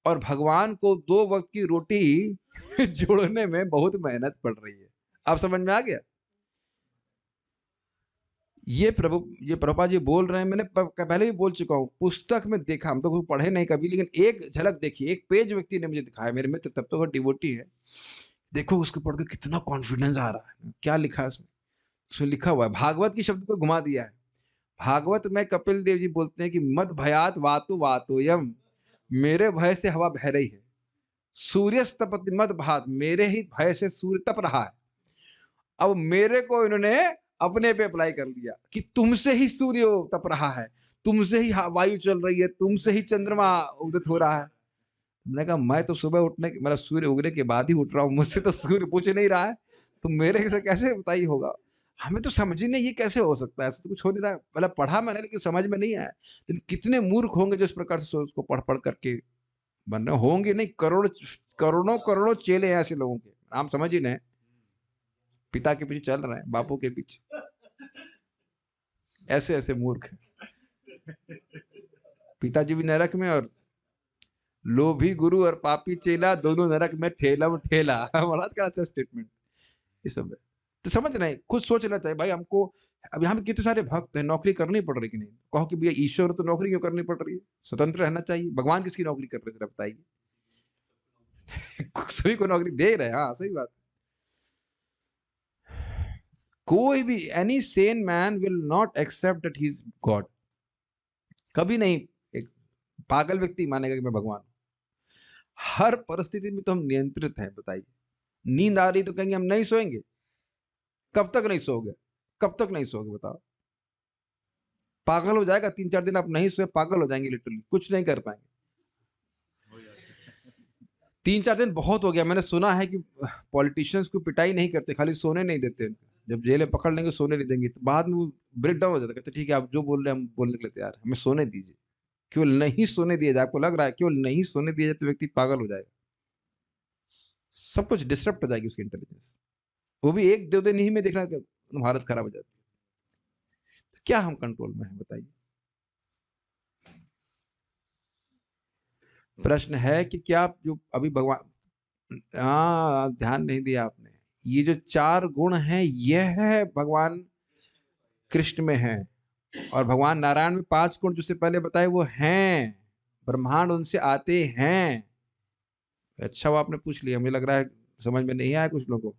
और भगवान को 2 वक्त की रोटी जोड़ने में बहुत मेहनत पड़ रही है। आप समझ में आ गया? ये प्रभुपाद जी बोल रहे हैं। मैंने पहले भी बोल चुका हूँ, पुस्तक में देखा, हम तो कुछ पढ़े नहीं कभी, लेकिन एक झलक देखी, एक पेज व्यक्ति ने मुझे दिखाया, मेरे मित्र, तब तो वो डिवोटी है। देखो उसको पढ़कर कितना कॉन्फिडेंस आ रहा है। क्या लिखा है उसमें? उसमें लिखा हुआ है, भागवत की शब्द को घुमा दिया है। भागवत में कपिल देव जी बोलते हैं कि मद भयात वातु वातोयम, मेरे भय से हवा बह रही है। सूर्य तपति मद भात, मेरे ही भय से सूर्य तप रहा है। अब मेरे को इन्होंने अपने पे अप्लाई कर लिया कि तुमसे ही सूर्य तप रहा है, तुमसे ही वायु चल रही है, तुमसे ही चंद्रमा उदित हो रहा है। मैंने कहा मैं तो सुबह उठने मतलब सूर्य उगने के बाद ही उठ रहा हूँ, मुझसे तो सूर्य पूछ नहीं रहा है, तो मेरे से कैसे बताइए होगा? हमें तो समझ ही नहीं ये कैसे हो सकता है, ऐसा तो कुछ हो नहीं रहा है। मतलब पढ़ा मैंने लेकिन समझ में नहीं आया। लेकिन कितने मूर्ख होंगे जो इस प्रकार से उसको पढ़ पढ़ करके बन रहे होंगे। नहीं, करोड़ों करोड़ों चेले हैं ऐसे लोगों के, नाम समझ ही नहीं, पिता के पीछे चल रहे हैं, बापू के पीछे। ऐसे ऐसे मूर्ख हैं। पिताजी भी नरक में, और लोभी गुरु और पापी चेला दोनों नरक में ठेला ठेला। महाराज का अच्छा स्टेटमेंट ये सब है। तो समझ रहे हैं, खुद सोचना चाहिए भाई हमको। अब यहाँ पे कितने सारे भक्त हैं, नौकरी करनी पड़ रही कि नहीं? कहो कि भैया ईश्वर तो नौकरी क्यों करनी पड़ रही है, स्वतंत्र रहना चाहिए। भगवान किसकी नौकरी कर रहे थे बताइए? सभी को नौकरी दे रहे हैं। हाँ सही बात। कोई भी any sane man will not accept that he is god. कभी नहीं एक पागल व्यक्ति मानेगा कि मैं भगवान हूं। हर परिस्थिति में तो हम नियंत्रित हैं। बताइए, नींद आ रही तो कहेंगे हम नहीं सोएंगे। कब तक नहीं सोओगे? कब तक नहीं सोओगे बताओ? पागल हो जाएगा। 3-4 दिन आप नहीं सोए, पागल हो जाएंगे, लिटरली कुछ नहीं कर पाएंगे। 3-4 दिन बहुत हो गया। मैंने सुना है कि पॉलिटिशियंस को पिटाई नहीं करते, खाली सोने नहीं देते। जब जेल में पकड़ लेंगे सोने नहीं देंगे, तो बाद में वो ब्रेक डाउन हो जाता है। कहते ठीक है आप जो बोल रहे हैं हम बोलने के लिए तैयार है, हमें सोने दीजिए। केवल नहीं सोने दिया जाए, आपको लग रहा है केवल नहीं सोने दिया जाए तो व्यक्ति पागल हो जाएगा, सब कुछ डिस्टर्ब हो जाएगी उसकी इंटेलिजेंस। वो भी 1-2 दिन ही में देखना हालत खराब हो जाती है। तो क्या हम कंट्रोल में है बताइए? प्रश्न है कि क्या जो अभी भगवान, हाँ ध्यान नहीं दिया आपने, ये जो 4 गुण हैं यह है भगवान कृष्ण में है, और भगवान नारायण में 5 गुण जिससे पहले बताए वो हैं। ब्रह्मांड उनसे आते हैं। अच्छा वो आपने पूछ लिया, मुझे लग रहा है समझ में नहीं आया कुछ लोगों को।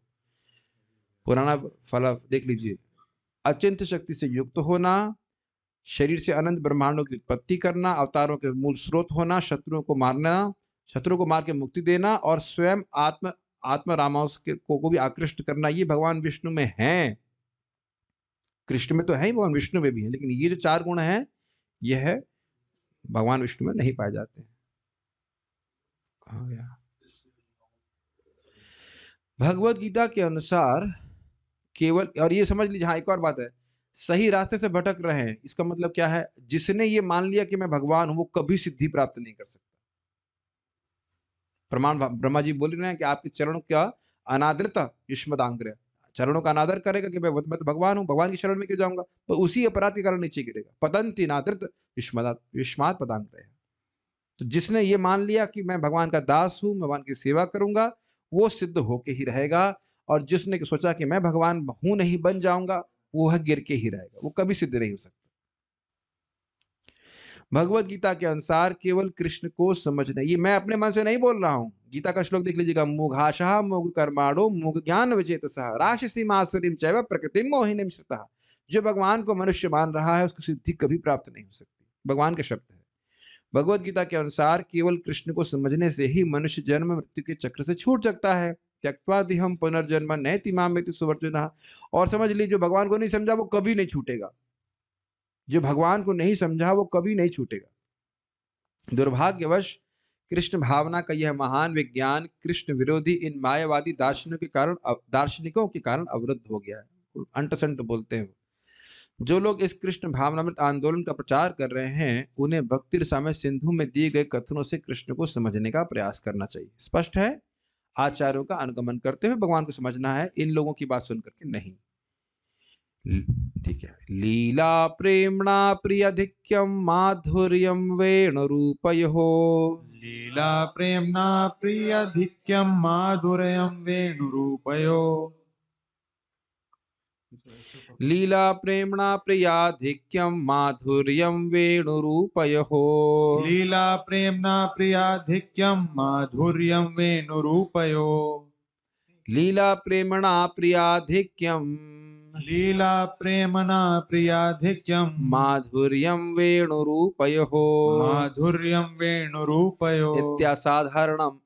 पुराना फल देख लीजिए। अचिंत्य शक्ति से युक्त होना, शरीर से अनंत ब्रह्मांडों की उत्पत्ति करना, अवतारों के मूल स्रोत होना, शत्रुओं को मारना, शत्रु को मार के मुक्ति देना, और स्वयं आत्म रामांस को भी आकृष्ट करना, ये भगवान विष्णु में है। कृष्ण में तो है ही, भगवान विष्णु में भी है, लेकिन ये जो 4 गुण हैं यह है भगवान विष्णु में नहीं पाए जाते हैं। कहाँ गया? भगवत गीता के अनुसार केवल, और ये समझ लीजिए, हाँ एक और बात है, सही रास्ते से भटक रहे हैं, इसका मतलब क्या है, जिसने ये मान लिया कि मैं भगवान हूं वो कभी सिद्धि प्राप्त नहीं कर सकता। प्रमाण ब्रह्मा जी बोल रहे हैं कि आपके चरणों का अनादरता युष्मदांग्रह, चरणों का अनादर करेगा कि मैं तो भगवान हूँ, भगवान की शरण में क्यों जाऊंगा, तो उसी अपराध के कारण नीचे गिरेगा। पतंति नादृत युष्मात पदांग्रह। तो जिसने ये मान लिया कि मैं भगवान का दास हूं, भगवान की सेवा करूंगा, वो सिद्ध होके ही रहेगा। और जिसने सोचा कि मैं भगवान हूं नहीं, बन जाऊंगा, वो गिर के ही रहेगा, वो कभी सिद्ध नहीं हो सकता। भगवत गीता के अनुसार केवल कृष्ण को समझना, ये मैं अपने मन से नहीं बोल रहा हूं, गीता का श्लोक देख लीजिएगा, मुघाशः मुग कर्माणो मुग ज्ञान विचेतसः राक्षसी मासुरीम चैव प्रकृतिम मोहिनीम श्रितः। जो भगवान को मनुष्य मान रहा है उसको सिद्धि कभी प्राप्त नहीं हो सकती, भगवान के शब्द है। भगवत गीता के अनुसार केवल कृष्ण को समझने से ही मनुष्य जन्म मृत्यु के चक्र से छूट सकता है। त्यक्त्वा देहं पुनर्जन्म नैति मामेति सुवर्जुनः। और समझ लीजिए, जो भगवान को नहीं समझा वो कभी नहीं छूटेगा, जो भगवान को नहीं समझा वो कभी नहीं छूटेगा। दुर्भाग्यवश कृष्ण भावना का यह महान विज्ञान कृष्ण विरोधी इन मायावादी दार्शनिकों के कारण अवरुद्ध हो गया है। अंट संट बोलते हैं। जो लोग इस कृष्ण भावनामृत आंदोलन का प्रचार कर रहे हैं, उन्हें भक्ति रसामृत सिंधु में दिए गए कथनों से कृष्ण को समझने का प्रयास करना चाहिए। स्पष्ट है, आचार्यों का अनुगमन करते हुए भगवान को समझना है, इन लोगों की बात सुन करके नहीं। ठीक है। लीला प्रेमणा प्रियधिक्यम माधुर्यम वेणुरूपयोः। लीला प्रेम्णा प्रियधिक्यं माधुर्यं वेणुरूपयो। लीला प्रेमणा प्रियाधिक्यम माधुर्यम वेणुरूपयोः। लीला प्रेम्णा प्रियाधिक्यं माधुर्यं वेणुरूपयो। लीला प्रेमणा प्रियाधिक्यम लीला प्रेमणा प्रियाधिक्यं माधुर्यम वेणुरूपयोः। माधुर्यं वेणुरूपयो। इत्यासाधारणम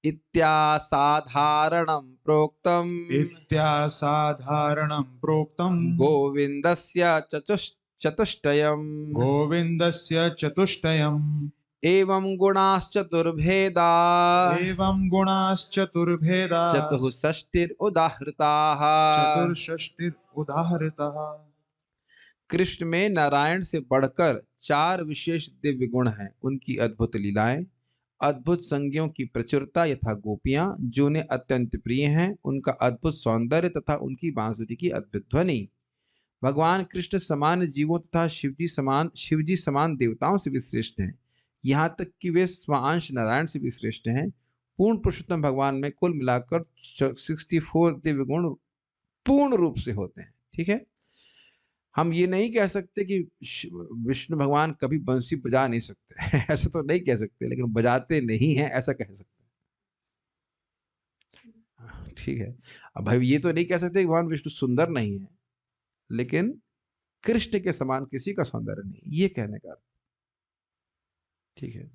इत्यासाधारणं प्रोक्तम् इत्यासाधारणं प्रोक्तं गोविन्दस्य चतुष्टयम्। गोविन्दस्य चतुष्टयम्। एवं गुणाश्चतुर्भेदा एवं गुणाश्चतुर्भेदा चतुःषष्टिरुदाहृताः। चतुर्षष्टिरुदाहृतः। कृष्ण में नारायण से बढ़कर 4 विशेष दिव्य गुण हैं। उनकी अद्भुत लीलाएं, अद्भुत संज्ञों की प्रचुरता यथा गोपियां जो उन्हें अत्यंत प्रिय हैं, उनका अद्भुत सौंदर्य तथा उनकी बांसुरी की अद्भुत ध्वनि। भगवान कृष्ण समान जीवों तथा शिवजी समान देवताओं से भी श्रेष्ठ हैं, यहाँ तक कि वे स्वांश नारायण से भी श्रेष्ठ हैं। पूर्ण पुरुषोत्तम भगवान में कुल मिलाकर 64 दिव्य गुण पूर्ण रूप से होते हैं। ठीक है, हम ये नहीं कह सकते कि विष्णु भगवान कभी बंसी बजा नहीं सकते ऐसा तो नहीं कह सकते, लेकिन बजाते नहीं हैं ऐसा कह सकते हैं। ठीक है, अब भाई ये तो नहीं कह सकते कि भगवान विष्णु सुंदर नहीं है, लेकिन कृष्ण के समान किसी का सौंदर्य नहीं, ये कहने का। ठीक है,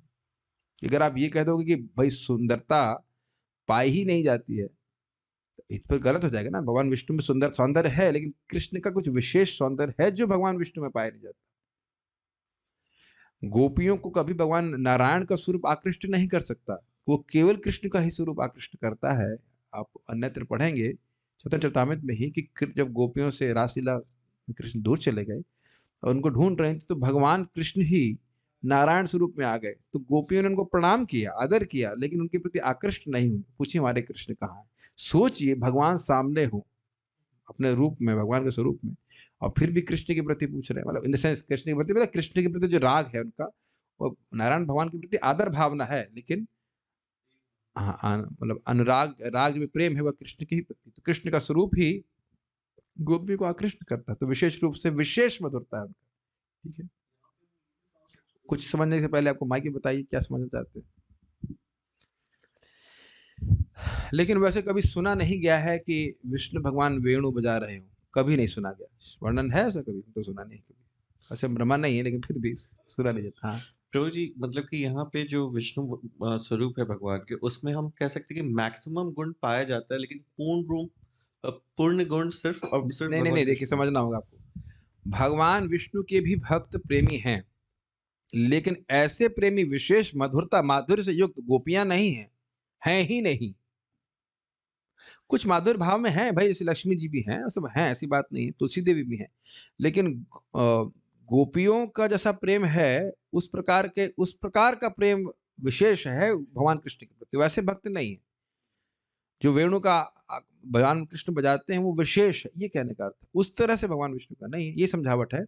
अगर आप ये कह दोगे कि भाई सुंदरता पाई ही नहीं जाती है, तो इस पर गलत हो जाएगा ना। भगवान विष्णु में सुंदर सौंदर्य है, लेकिन कृष्ण का कुछ विशेष सौंदर्य है जो भगवान विष्णु में पाया नहीं जाता। गोपियों को कभी भगवान नारायण का स्वरूप आकृष्ट नहीं कर सकता, वो केवल कृष्ण का ही स्वरूप आकृष्ट करता है। आप अन्यत्र पढ़ेंगे चैतन्य चरितामृत में ही कि जब गोपियों से रासलीला कृष्ण दूर चले गए और उनको ढूंढ रहे थे, तो भगवान कृष्ण ही नारायण स्वरूप में आ गए। तो गोपियों ने उनको प्रणाम किया, आदर किया, लेकिन उनके प्रति आकृष्ट नहीं हुए। पूछिए हमारे कृष्ण कहाँ है? सोचिए, भगवान सामने हो अपने रूप में, भगवान के स्वरूप में, और फिर भी कृष्ण के प्रति पूछ रहे हैं। मतलब इन द सेंस कृष्ण के प्रति, मतलब कृष्ण के प्रति जो राग है उनका, वो नारायण भगवान के प्रति आदर भावना है, लेकिन हाँ मतलब अनुराग, राग में प्रेम है वह कृष्ण के ही प्रति। तो कृष्ण का स्वरूप ही गोपी को आकृष्ट करता है, तो विशेष रूप से विशेष मधुरता है उनका। ठीक है, कुछ समझने से पहले आपको माइक बताइए क्या समझना चाहते हैं। लेकिन वैसे कभी सुना नहीं गया है कि विष्णु भगवान वेणु बजा रहे हो, कभी नहीं सुना गया। वर्णन है ऐसा? कभी तो सुना नहीं, कभी ऐसे ब्रह्मा नहीं है, लेकिन फिर भी सुना नहीं जाता। हाँ प्रभु जी, मतलब कि यहाँ पे जो विष्णु स्वरूप है भगवान के, उसमें हम कह सकते हैं कि मैक्सिमम गुण पाया जाता है, लेकिन पूर्ण गुण सिर्फ और सिर्फ नहीं, देखिए समझना होगा आपको। भगवान विष्णु के भी भक्त प्रेमी हैं, लेकिन ऐसे प्रेमी विशेष मधुरता माधुर्य से युक्त गोपियां नहीं हैं, हैं ही नहीं। कुछ माधुर्य भाव में है भाई, जैसे लक्ष्मी जी भी हैं, सब हैं, ऐसी बात नहीं है, तुलसी देवी भी हैं। लेकिन गोपियों का जैसा प्रेम है, उस प्रकार का प्रेम विशेष है भगवान कृष्ण के प्रति, वैसे भक्त नहीं है। जो वेणु का भगवान कृष्ण बजाते हैं वो विशेष है, ये कहने का अर्थ है। उस तरह से भगवान विष्णु का नहीं है, ये समझावट है।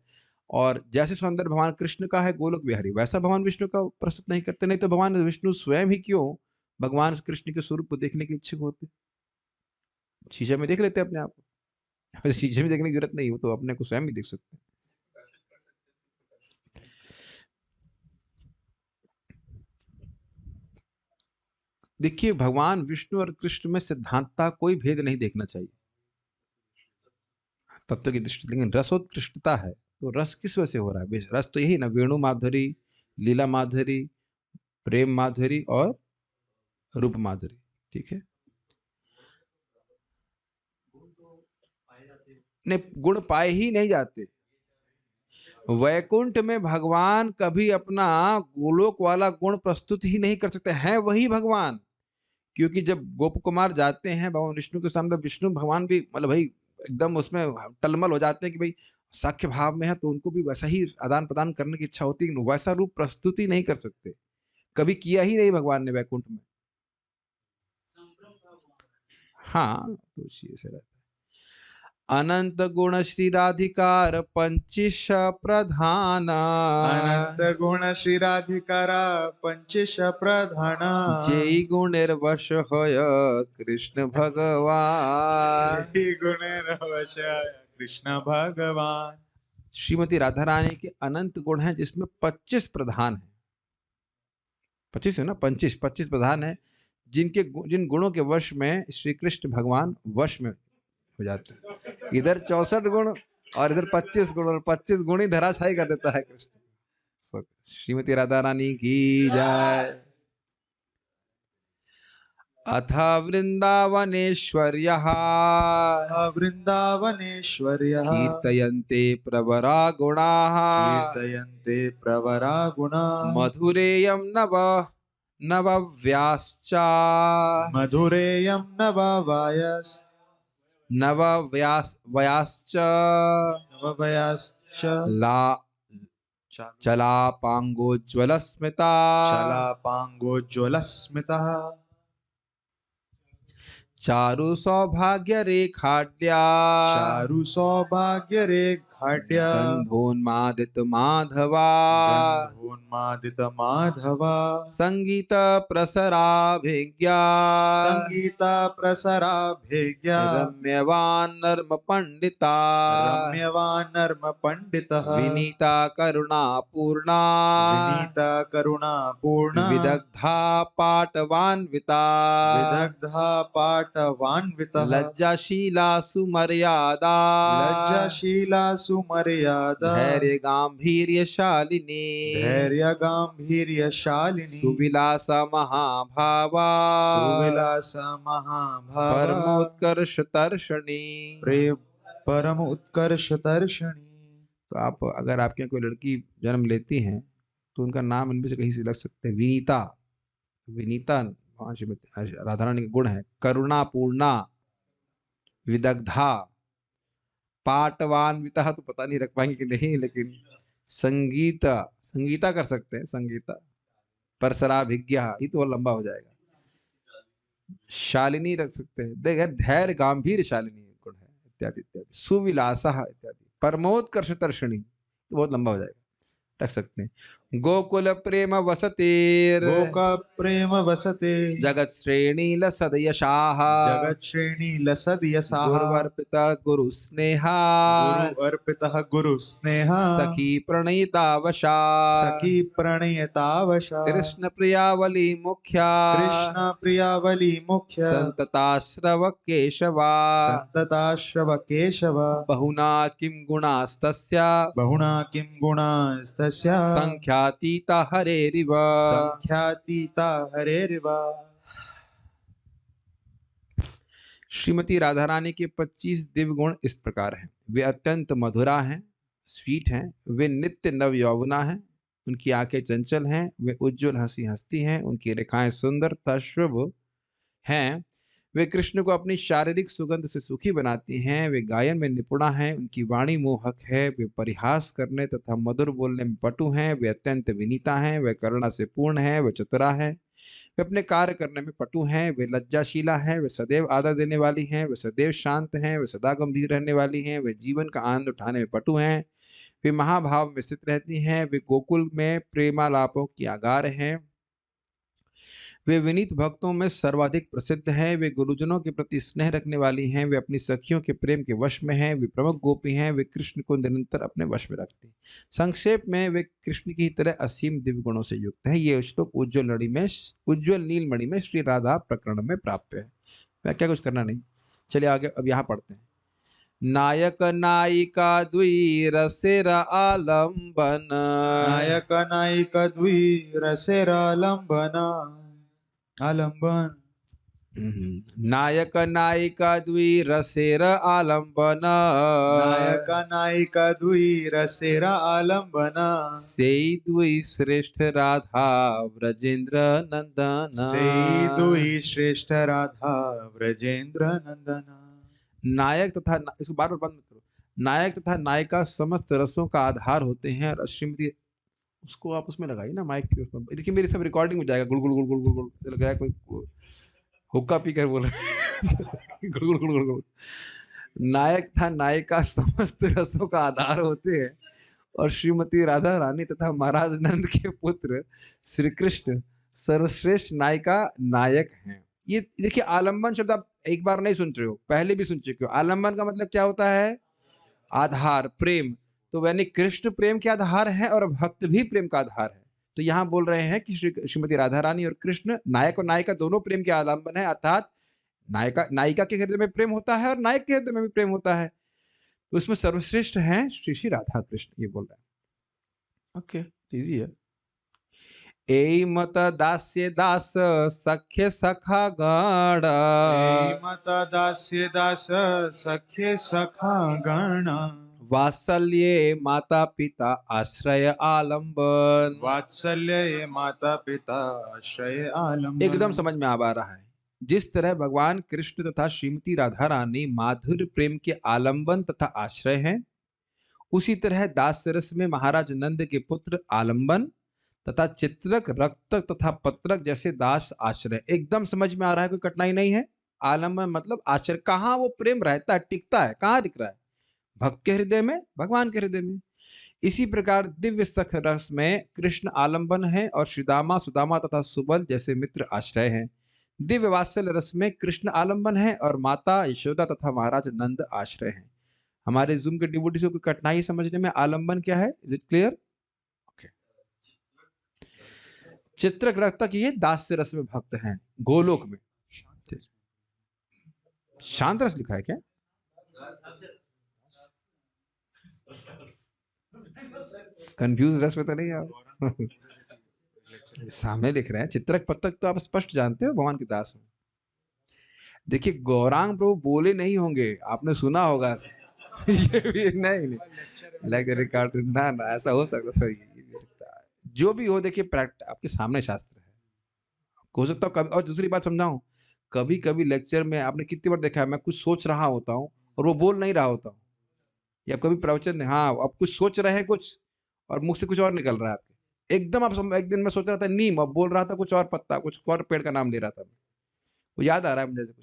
और जैसे सौंदर्य भगवान कृष्ण का है गोलोक बिहारी, वैसा भगवान विष्णु का प्रस्तुत नहीं करते। नहीं तो भगवान विष्णु स्वयं ही क्यों भगवान कृष्ण के स्वरूप को देखने के इच्छुक होते, शीशे में देख लेते अपने आप को। शीशे में देखने की जरूरत नहीं, वो तो अपने को स्वयं भी देख सकते हैं। देखिए, भगवान विष्णु और कृष्ण में सिद्धांतता कोई भेद नहीं देखना चाहिए तत्व की दृष्टि, लेकिन रसोत्कृष्टता है। तो रस किस वजह से हो रहा है? रस तो यही ना, वेणु माधुरी, लीला माधुरी, प्रेम माधुरी और रूप माधुरी। ठीक है, नहीं, गुण पाए ही नहीं जाते। वैकुंठ में भगवान कभी अपना गोलोक वाला गुण प्रस्तुत ही नहीं कर सकते हैं, वही भगवान। क्योंकि जब गोप कुमार जाते हैं भगवान विष्णु के सामने, विष्णु भगवान भी मतलब भाई एकदम उसमें टलमल हो जाते हैं कि भाई साख्य भाव में है, तो उनको भी वैसा ही आदान प्रदान करने की इच्छा होती है, वैसा रूप प्रस्तुति नहीं कर सकते, कभी किया ही नहीं भगवान ने वैकुंठ में। हाँ, तो इसी से रहता है। अनंत गुण श्री राधिकार पंचिश प्रधान, अनंत गुण श्री राधिकारा पंचेश प्रधान, जेई गुणेर्वश होय कृष्ण भगवान। जय गुणेरवश कृष्ण भगवान। श्रीमती राधा रानी के अनंत गुण हैं, जिसमें 25 प्रधान है। 25 है ना, 25 प्रधान है, जिन गुणों के वश में श्री कृष्ण भगवान वश में हो जाते हैं। इधर 64 गुण और इधर 25 गुण, और 25 गुण ही धराशायी कर देता है कृष्ण। श्रीमती राधा रानी की जय। अथ वृंदावनेश्वर्यः वृंदावनेश्वर्यः कीर्तयन्ते प्रवरा गुणाः, कीर्तयन्ते प्रवरा गुणा, मधुरेयं नवव्याश्च मधुरेयं नवव्याश्च नववयाश्च चलापांगोज्ज्वलस्मिता, चलापांगोज्ज्वलस्मितः, चारु सौभाग्य रेखाढ्या, चारु सौभाग्य रेखाढ्य, गंधोन्मादित माधवा, गंधोन्मादित माधवा, संगीत प्रसराभिज्ञा, संगीत प्रसराभिज्ञा, रम्यवान नर्म पंडिता, रम्यवान नर्म पंडितः, विनीता करुणा पूर्णा, विनीता करुणा पूर्णा, विदग्धा पाटवान्विता, विदग्धा पाटवान्वितः, लज्जाशीला सुमर्यादा, लज्जाशीला सुमर्यादा, धैर्य गांभीर्यशालिनी, धैर्य गांभीर्यशालिनी, सुविलास महाभावा, सुविलास महाभावा, परमोत्कर्ष तर्षणी। प्रेम परम उत्कर्ष दर्शनी। तो आप अगर आपके यहाँ कोई लड़की जन्म लेती हैं तो उनका नाम इनमें से कहीं से लग सकते हैं। विनीता, विनीता श्रीमती राधा रानी का गुण है। करुणापूर्णा, विदग्धा, पाटवान्विता तो पता नहीं रख पाएंगे कि नहीं, लेकिन संगीता, संगीता कर सकते हैं, संगीता। परसराभिज्ञा, ये तो लंबा हो जाएगा। शालिनी रख सकते हैं, देखिए धैर्य गांभीर्य शालिनी गुण है, इत्यादि इत्यादि। सुविलासः इत्यादि। परमोत्कर्ष तर्षणी तो बहुत लंबा हो जाएगा, रख सकते हैं। गोकुल प्रेम वसतेर, गोका प्रेम वसते, जगत श्रेणी लसद यशाः, जगत श्रेणी लसद यशाः, गुरुवर्पिता गुरु स्नेहा, गुरु अर्पितः गुरु स्नेहा, सखी प्रणयिता वशा, सखी प्रणयतावशा, कृष्ण प्रियावली मुख्या, कृष्ण प्रियावली मुख्य, संतताश्रव केशवा, संतताश्रव केशव, बहुना किं गुणास्तस्या, बहुना किं गुणास्तस्या, संख्यातीता हरेरिव, संख्यातीता हरेरिव। श्रीमती राधा रानी के 25 दिव्य गुण इस प्रकार हैं। वे अत्यंत मधुरा हैं, स्वीट हैं, वे नित्य नव यौवना हैं, उनकी आंखें चंचल हैं, वे उज्जवल हंसी हंसती हैं, उनकी रेखाएं सुंदर तथा शुभ हैं, वे कृष्ण को अपनी शारीरिक सुगंध से सुखी बनाती हैं। वे गायन में निपुणा हैं, उनकी वाणी मोहक है। वे परिहास करने तथा मधुर बोलने में पटु हैं। वे अत्यंत विनीता हैं। वे करुणा से पूर्ण हैं। वे चतुरा हैं। वे अपने कार्य करने में पटु हैं। वे लज्जाशीला हैं। वे सदैव आदर देने वाली हैं। वे सदैव शांत हैं। वे सदा गंभीर रहने वाली हैं। वे जीवन का आनंद उठाने में पटु हैं। वे महाभाव में स्थित रहती हैं। वे गोकुल में प्रेमालापों की आगार हैं। वे विनीत भक्तों में सर्वाधिक प्रसिद्ध हैं। वे गुरुजनों के प्रति स्नेह रखने वाली हैं। वे अपनी सखियों के प्रेम के वश में हैं। वे प्रमुख गोपी हैं। वे कृष्ण को निरंतर अपने वश में रखती हैं। संक्षेप में वे कृष्ण की तरह असीम दिव्य गुणों से युक्त हैं। ये श्लोक उज्ज्वल नीलमणि में श्री राधा प्रकरण में प्राप्त है। मैं क्या कुछ करना नहीं, चलिए आगे अब यहाँ पढ़ते हैं। नायक नायिका द्विरसेर आलम्बन। नायक नायिक द्विरसेरालम्बन आलम्बन। नायक नायिका द्विरसेर आलम्बन। नायक नायिक द्विरसेरा आलम्बन। सेई द्वि श्रेष्ठ राधा व्रजेंद्र नंदन। से दुई श्रेष्ठ राधा व्रजेंद्र नंदन। नायक तथा इसको बार बार बंद मत करो। नायक तथा नायिका समस्त रसों का आधार होते हैं। और श्रीमती उसको आप उसमें लगाइए ना माइक के ऊपर। देखिए मेरी सब रिकॉर्डिंग हो जाएगा। गुड़ गुड़ गुड़ गुड़ गुड़ गुड़ लग रहा है कोई हुक्का पी कर बोल रहे गुड़ गुड़ गुड़ गुड़ गुड़। नायक तथा नायिका समस्त रसों का आधार होते हैं। और श्रीमती राधा रानी तथा महाराज नंद के पुत्र श्री कृष्ण सर्वश्रेष्ठ नायिका नायक हैं। ये देखिए आलम्बन शब्द आप एक बार नहीं सुन रहे हो, पहले भी सुन चुके हो। आलम्बन का मतलब क्या होता है? आधार, प्रेम। तो यानी कृष्ण प्रेम के आधार है और भक्त भी प्रेम का आधार है। तो यहाँ बोल रहे हैं कि श्रीमती राधा रानी और कृष्ण नायक और नायिका दोनों प्रेम के आलम्बन है। अर्थात नायिका के हृदय में प्रेम होता है और नायक के हृदय में भी प्रेम होता है। तो उसमें सर्वश्रेष्ठ हैं श्री राधा कृष्ण, ये बोल रहे हैं। ओके, इजी है। ए मत दास्य दास सख्य सखा गण। मत दास्य दास सख्य सखा गण। वात्सल्ये माता पिता आश्रय आलम्बन। वात्सल्य माता पिता आश्रय आलम्बन। एकदम समझ में आ रहा है। जिस तरह भगवान कृष्ण तथा श्रीमती राधा रानी माधुर्य प्रेम के आलम्बन तथा आश्रय हैं, उसी तरह दास रस में महाराज नंद के पुत्र आलम्बन तथा चित्रक, रक्तक तथा पत्रक जैसे दास आश्रय। एकदम समझ में आ रहा है, कोई कठिनाई नहीं है। आलम्बन मतलब आश्रय। कहाँ वो प्रेम रहता है, टिकता है, कहाँ दिख रहा है? भक्त के हृदय में, भगवान के हृदय में। इसी प्रकार दिव्य सख रस में कृष्ण आलम्बन है और श्रीदामा, सुदामा तथा सुबल जैसे मित्र आश्रय हैं। दिव्य वात्सल्य रस में कृष्ण आलम्बन है और माता यशोदा तथा महाराज नंद आश्रय हैं। हमारे जूम के डिवोटीज को कोई कठिनाई समझने में आलम्बन क्या है? Is it clear? ओके। चित्रक, रक्तक ये दास्य रस में भक्त हैं गोलोक में। शांत रस लिखा है क्या? कंफ्यूज रस में तो नहीं आप सामने लिख रहे हैं। चित्रक पत्रक तो आप स्पष्ट जानते हो भगवान के दास हैं। देखिए गौरांग प्रभु बोले नहीं होंगे, आपने सुना होगा ये भी नहीं लाइक रिकॉर्ड ना ऐसा हो सकता था, ये भी सकता है। जो भी हो देखिए आपके सामने शास्त्र है। हो सकता है कभी, और दूसरी बात समझाऊं, कभी कभी लेक्चर में आपने कितनी बार देखा है मैं कुछ सोच रहा होता हूँ और वो बोल नहीं रहा होता हूँ, या कभी प्रवचन में हाँ आप कुछ सोच रहे हैं कुछ और मुख से कुछ और निकल रहा है आपके। एकदम आप एक दिन मैं सोच रहा था नीम, अब बोल रहा था कुछ और पत्ता, कुछ और पेड़ का नाम ले रहा था। वो याद आ रहा है मुझे से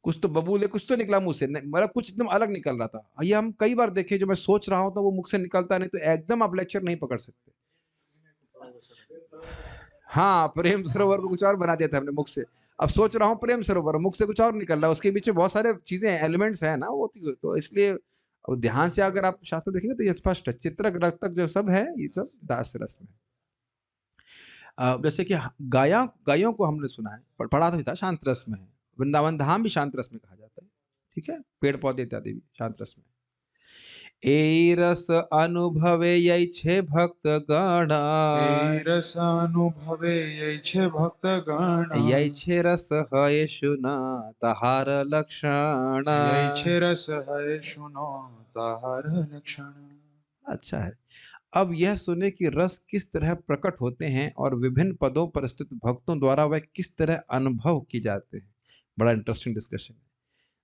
कुछ तो बबूल है, कुछ तो निकला मुंह से, मतलब कुछ एकदम अलग निकल रहा था। ये हम कई बार देखे, जो मैं सोच रहा हूँ तो वो मुख से निकलता नहीं, तो एकदम आप लेक्चर नहीं पकड़ सकते। हाँ, प्रेम सरोवर को कुछ और बना दिया था हमने मुख से। अब सोच रहा हूँ प्रेम सरोवर, मुख से कुछ और निकल रहा है, उसके बीच में बहुत सारे चीजें एलिमेंट्स हैं ना वो, तो इसलिए अब ध्यान से अगर आप शास्त्र देखेंगे तो ये स्पष्ट है। चित्रक, रक्तक जो सब है ये सब दास रस में। जैसे कि गायों को हमने सुना है, पढ़ा था शांत रस में है। वृंदावन धाम भी शांत रस में कहा जाता है, ठीक है। पेड़ पौधे इत्यादि भी शांत रस में। ए रस अनुभवे यैछे भक्त गण। रस अनुभवे यैछे भक्त गण। यैछे रस है सुना तहार लक्षण। यैछे रस है सुनो तहार लक्षण। अच्छा है। अब यह सुने कि रस किस तरह प्रकट होते हैं और विभिन्न पदों पर स्थित भक्तों द्वारा वह किस तरह अनुभव किए जाते हैं। बड़ा इंटरेस्टिंग डिस्कशन है।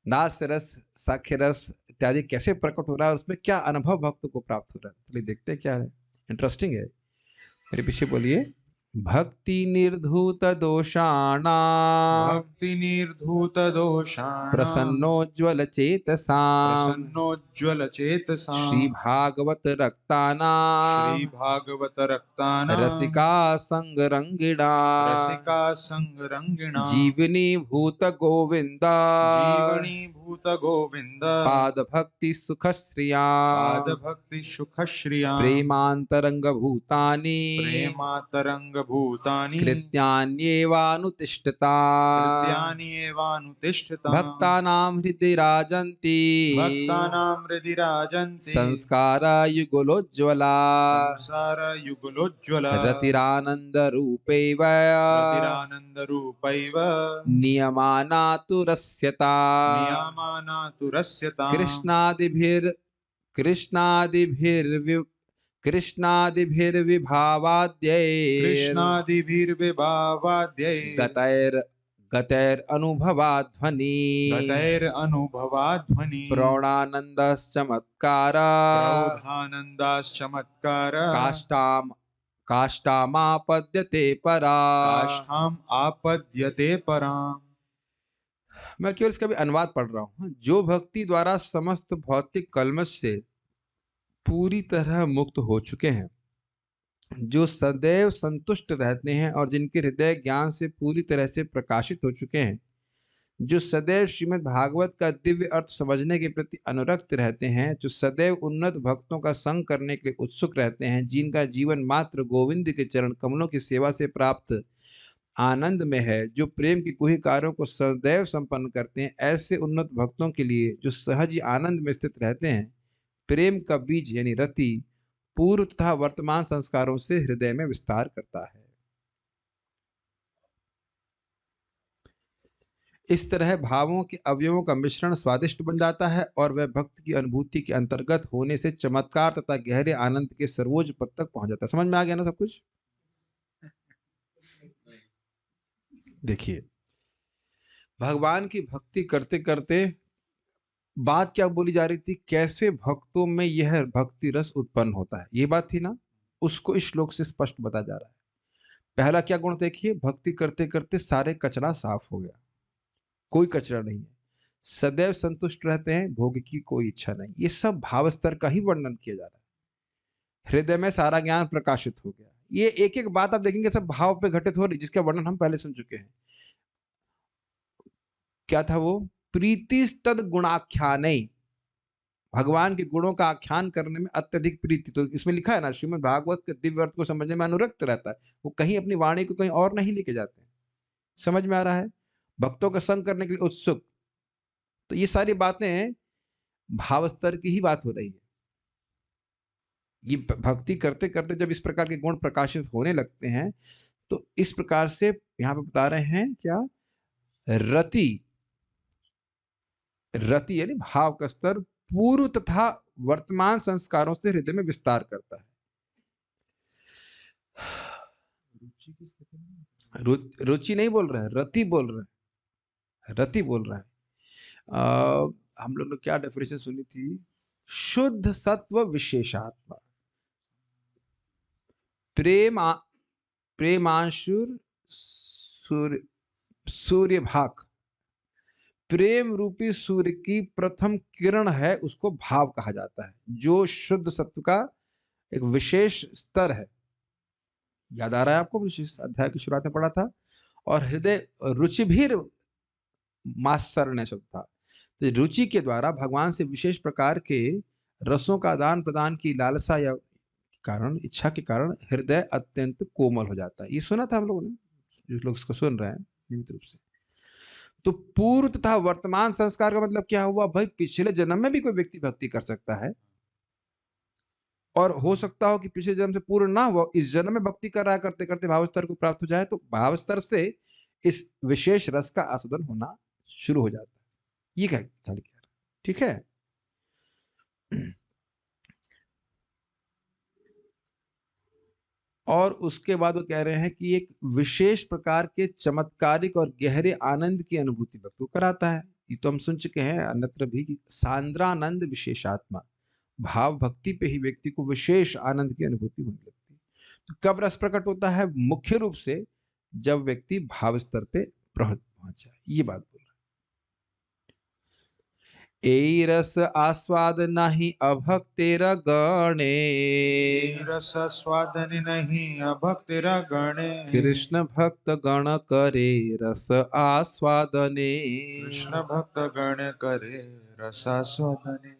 नास्य रस, साक्ष्य रस इत्यादि कैसे प्रकट हो रहा है, उसमें क्या अनुभव भक्त को प्राप्त हो रहा है, चलिए देखते हैं क्या है। इंटरेस्टिंग है। मेरे पीछे बोलिए। भक्ति निर्धूत दोषाणाम भक्ति निर्धूत दोषाणाम प्रसन्नोज्ज्वल चेतसाम प्रसन्नोज्ज्वल चेतसाम श्री भागवत रक्तानाम श्री भागवत रक्तानाम रसिका संग रंगिणा रसिका संग रंगिणा जीवनी भूत गोविंदा जीवनी भूत गोविंद पाद भक्ति सुख श्रिया पाद भक्ति सुख श्रिया प्रेमांतरंग भूतानि प्रेमातरंग भूतानि कृत्यान्येवानुतिष्ठता कृत्यानि एवानुतिष्ठता भक्तानां हृदि राजन्ति भक्तानां हृदि राजन्ति संस्कारा युगलोज्ज्वला संसार युगलोज्ज्वला रतिरानंद रूपैव रतिरानंद रूपैव नियमानातुरस्यता नियमानातुरस्यता कृष्णादिभिर्विभावाद्यैर् कृष्णादिभिर्विभावाद्यैर् गतैरनुभवाध्वनि गतैरनुभवाध्वनि प्रौढानन्दश्चमत्कार प्रौढानन्दाश्चमत्कार काष्ठामापद्यते परा। काष्ठाम् आपद्यते पराम्। मैं केवल इसका भी अनुवाद पढ़ रहा हूँ। जो भक्ति द्वारा समस्त भौतिक कल्मश से पूरी तरह मुक्त हो चुके हैं, जो सदैव संतुष्ट रहते हैं और जिनके हृदय ज्ञान से पूरी तरह से प्रकाशित हो चुके हैं, जो सदैव श्रीमद् भागवत का दिव्य अर्थ समझने के प्रति अनुरक्त रहते हैं, जो सदैव उन्नत भक्तों का संग करने के लिए उत्सुक रहते हैं, जिनका जीवन मात्र गोविंद के चरण कमलों की सेवा से प्राप्त आनंद में है, जो प्रेम के गुह्य कार्यों को सदैव संपन्न करते हैं, ऐसे उन्नत भक्तों के लिए जो सहज ही आनंद में स्थित रहते हैं, प्रेम का बीज यानी रति पूर्व तथा वर्तमान संस्कारों से हृदय में विस्तार करता है। इस तरह भावों के अवयवों का मिश्रण स्वादिष्ट बन जाता है और वह भक्त की अनुभूति के अंतर्गत होने से चमत्कार तथा गहरे आनंद के सर्वोच्च पद तक पहुंच जाता है। समझ में आ गया ना सब कुछ? देखिए, भगवान की भक्ति करते करते बात क्या बोली जा रही थी, कैसे भक्तों में यह भक्ति रस उत्पन्न होता है, ये बात थी ना। उसको इस श्लोक से स्पष्ट बताया जा रहा है। पहला क्या गुण देखिए, भक्ति करते करते सारे कचरा साफ हो गया, कोई कचरा नहीं है, सदैव संतुष्ट रहते हैं, भोग की कोई इच्छा नहीं। ये सब भाव स्तर का ही वर्णन किया जा रहा है। हृदय में सारा ज्ञान प्रकाशित हो गया। ये एक एक बात आप देखेंगे सब भाव पे घटित हो रही, जिसका वर्णन हम पहले सुन चुके हैं। क्या था वो? प्रीतिस्तद गुणाख्यान, भगवान के गुणों का आख्यान करने में अत्यधिक प्रीति। तो इसमें लिखा है ना, श्रीमद् भागवत के दिव्य अर्थ को समझने में अनुरक्त रहता है, वो कहीं अपनी वाणी को कहीं और नहीं लेके जाते हैं। समझ में आ रहा है? भक्तों का संग करने के लिए उत्सुक। तो ये सारी बातें भाव स्तर की ही बात हो रही है। ये भक्ति करते करते जब इस प्रकार के गुण प्रकाशित होने लगते हैं, तो इस प्रकार से यहां पे बता रहे हैं क्या, रति, रति यानी भाव का स्तर पूर्व तथा वर्तमान संस्कारों से हृदय में विस्तार करता है। रुचि नहीं बोल रहा है, रति बोल रहा है, रति बोल रहा है। हम लोग ने क्या डेफिनेशन सुनी थी? शुद्ध सत्व विशेषात्मा, प्रेमांशुर सूर्य भाग, प्रेम रूपी सूर्य की प्रथम किरण है, उसको भाव कहा जाता है, जो शुद्ध सत्व का एक विशेष स्तर है। याद आ रहा है आपको? इस अध्याय की शुरुआत में पढ़ा था। और हृदय रुचि भी मास्तर शब्द था। तो रुचि के द्वारा भगवान से विशेष प्रकार के रसों का आदान प्रदान की लालसा या कारण, इच्छा के कारण हृदय अत्यंत कोमल हो जाता है। ये सुना था हम लोगों ने, जो लोग इसको सुन रहे हैं नियमित रूप से। तो पूर्व तथा वर्तमान संस्कार का मतलब क्या हुआ भाई? पिछले जन्म में भी कोई व्यक्ति भक्ति कर सकता है, और हो सकता हो कि पिछले जन्म से पूर्ण ना हुआ, इस जन्म में भक्ति कर रहा है, करते करते भाव स्तर को प्राप्त हो जाए, तो भाव स्तर से इस विशेष रस का आस्वादन होना शुरू हो जाता है। ये क्या लिखा है? ठीक है। और उसके बाद वो कह रहे हैं कि एक विशेष प्रकार के चमत्कारिक और गहरे आनंद की अनुभूति भक्त को कराता है। ये तो हम सुन चुके हैं अन्यत्र भी कि सांद्रानंद विशेषात्मा, भाव भक्ति पे ही व्यक्ति को विशेष आनंद की अनुभूति होने लगती है। तो कब रस प्रकट होता है? मुख्य रूप से जब व्यक्ति भाव स्तर पे पहुंच जाए, ये बात बोल रहा है। ए रस आस्वाद नाही अभक्तेर गणे, रस स्वादन नहीं अभक्तिर गणे, कृष्ण भक्त गण करे रस आस्वादने। कृष्ण भक्त गण करे रसास्वादने।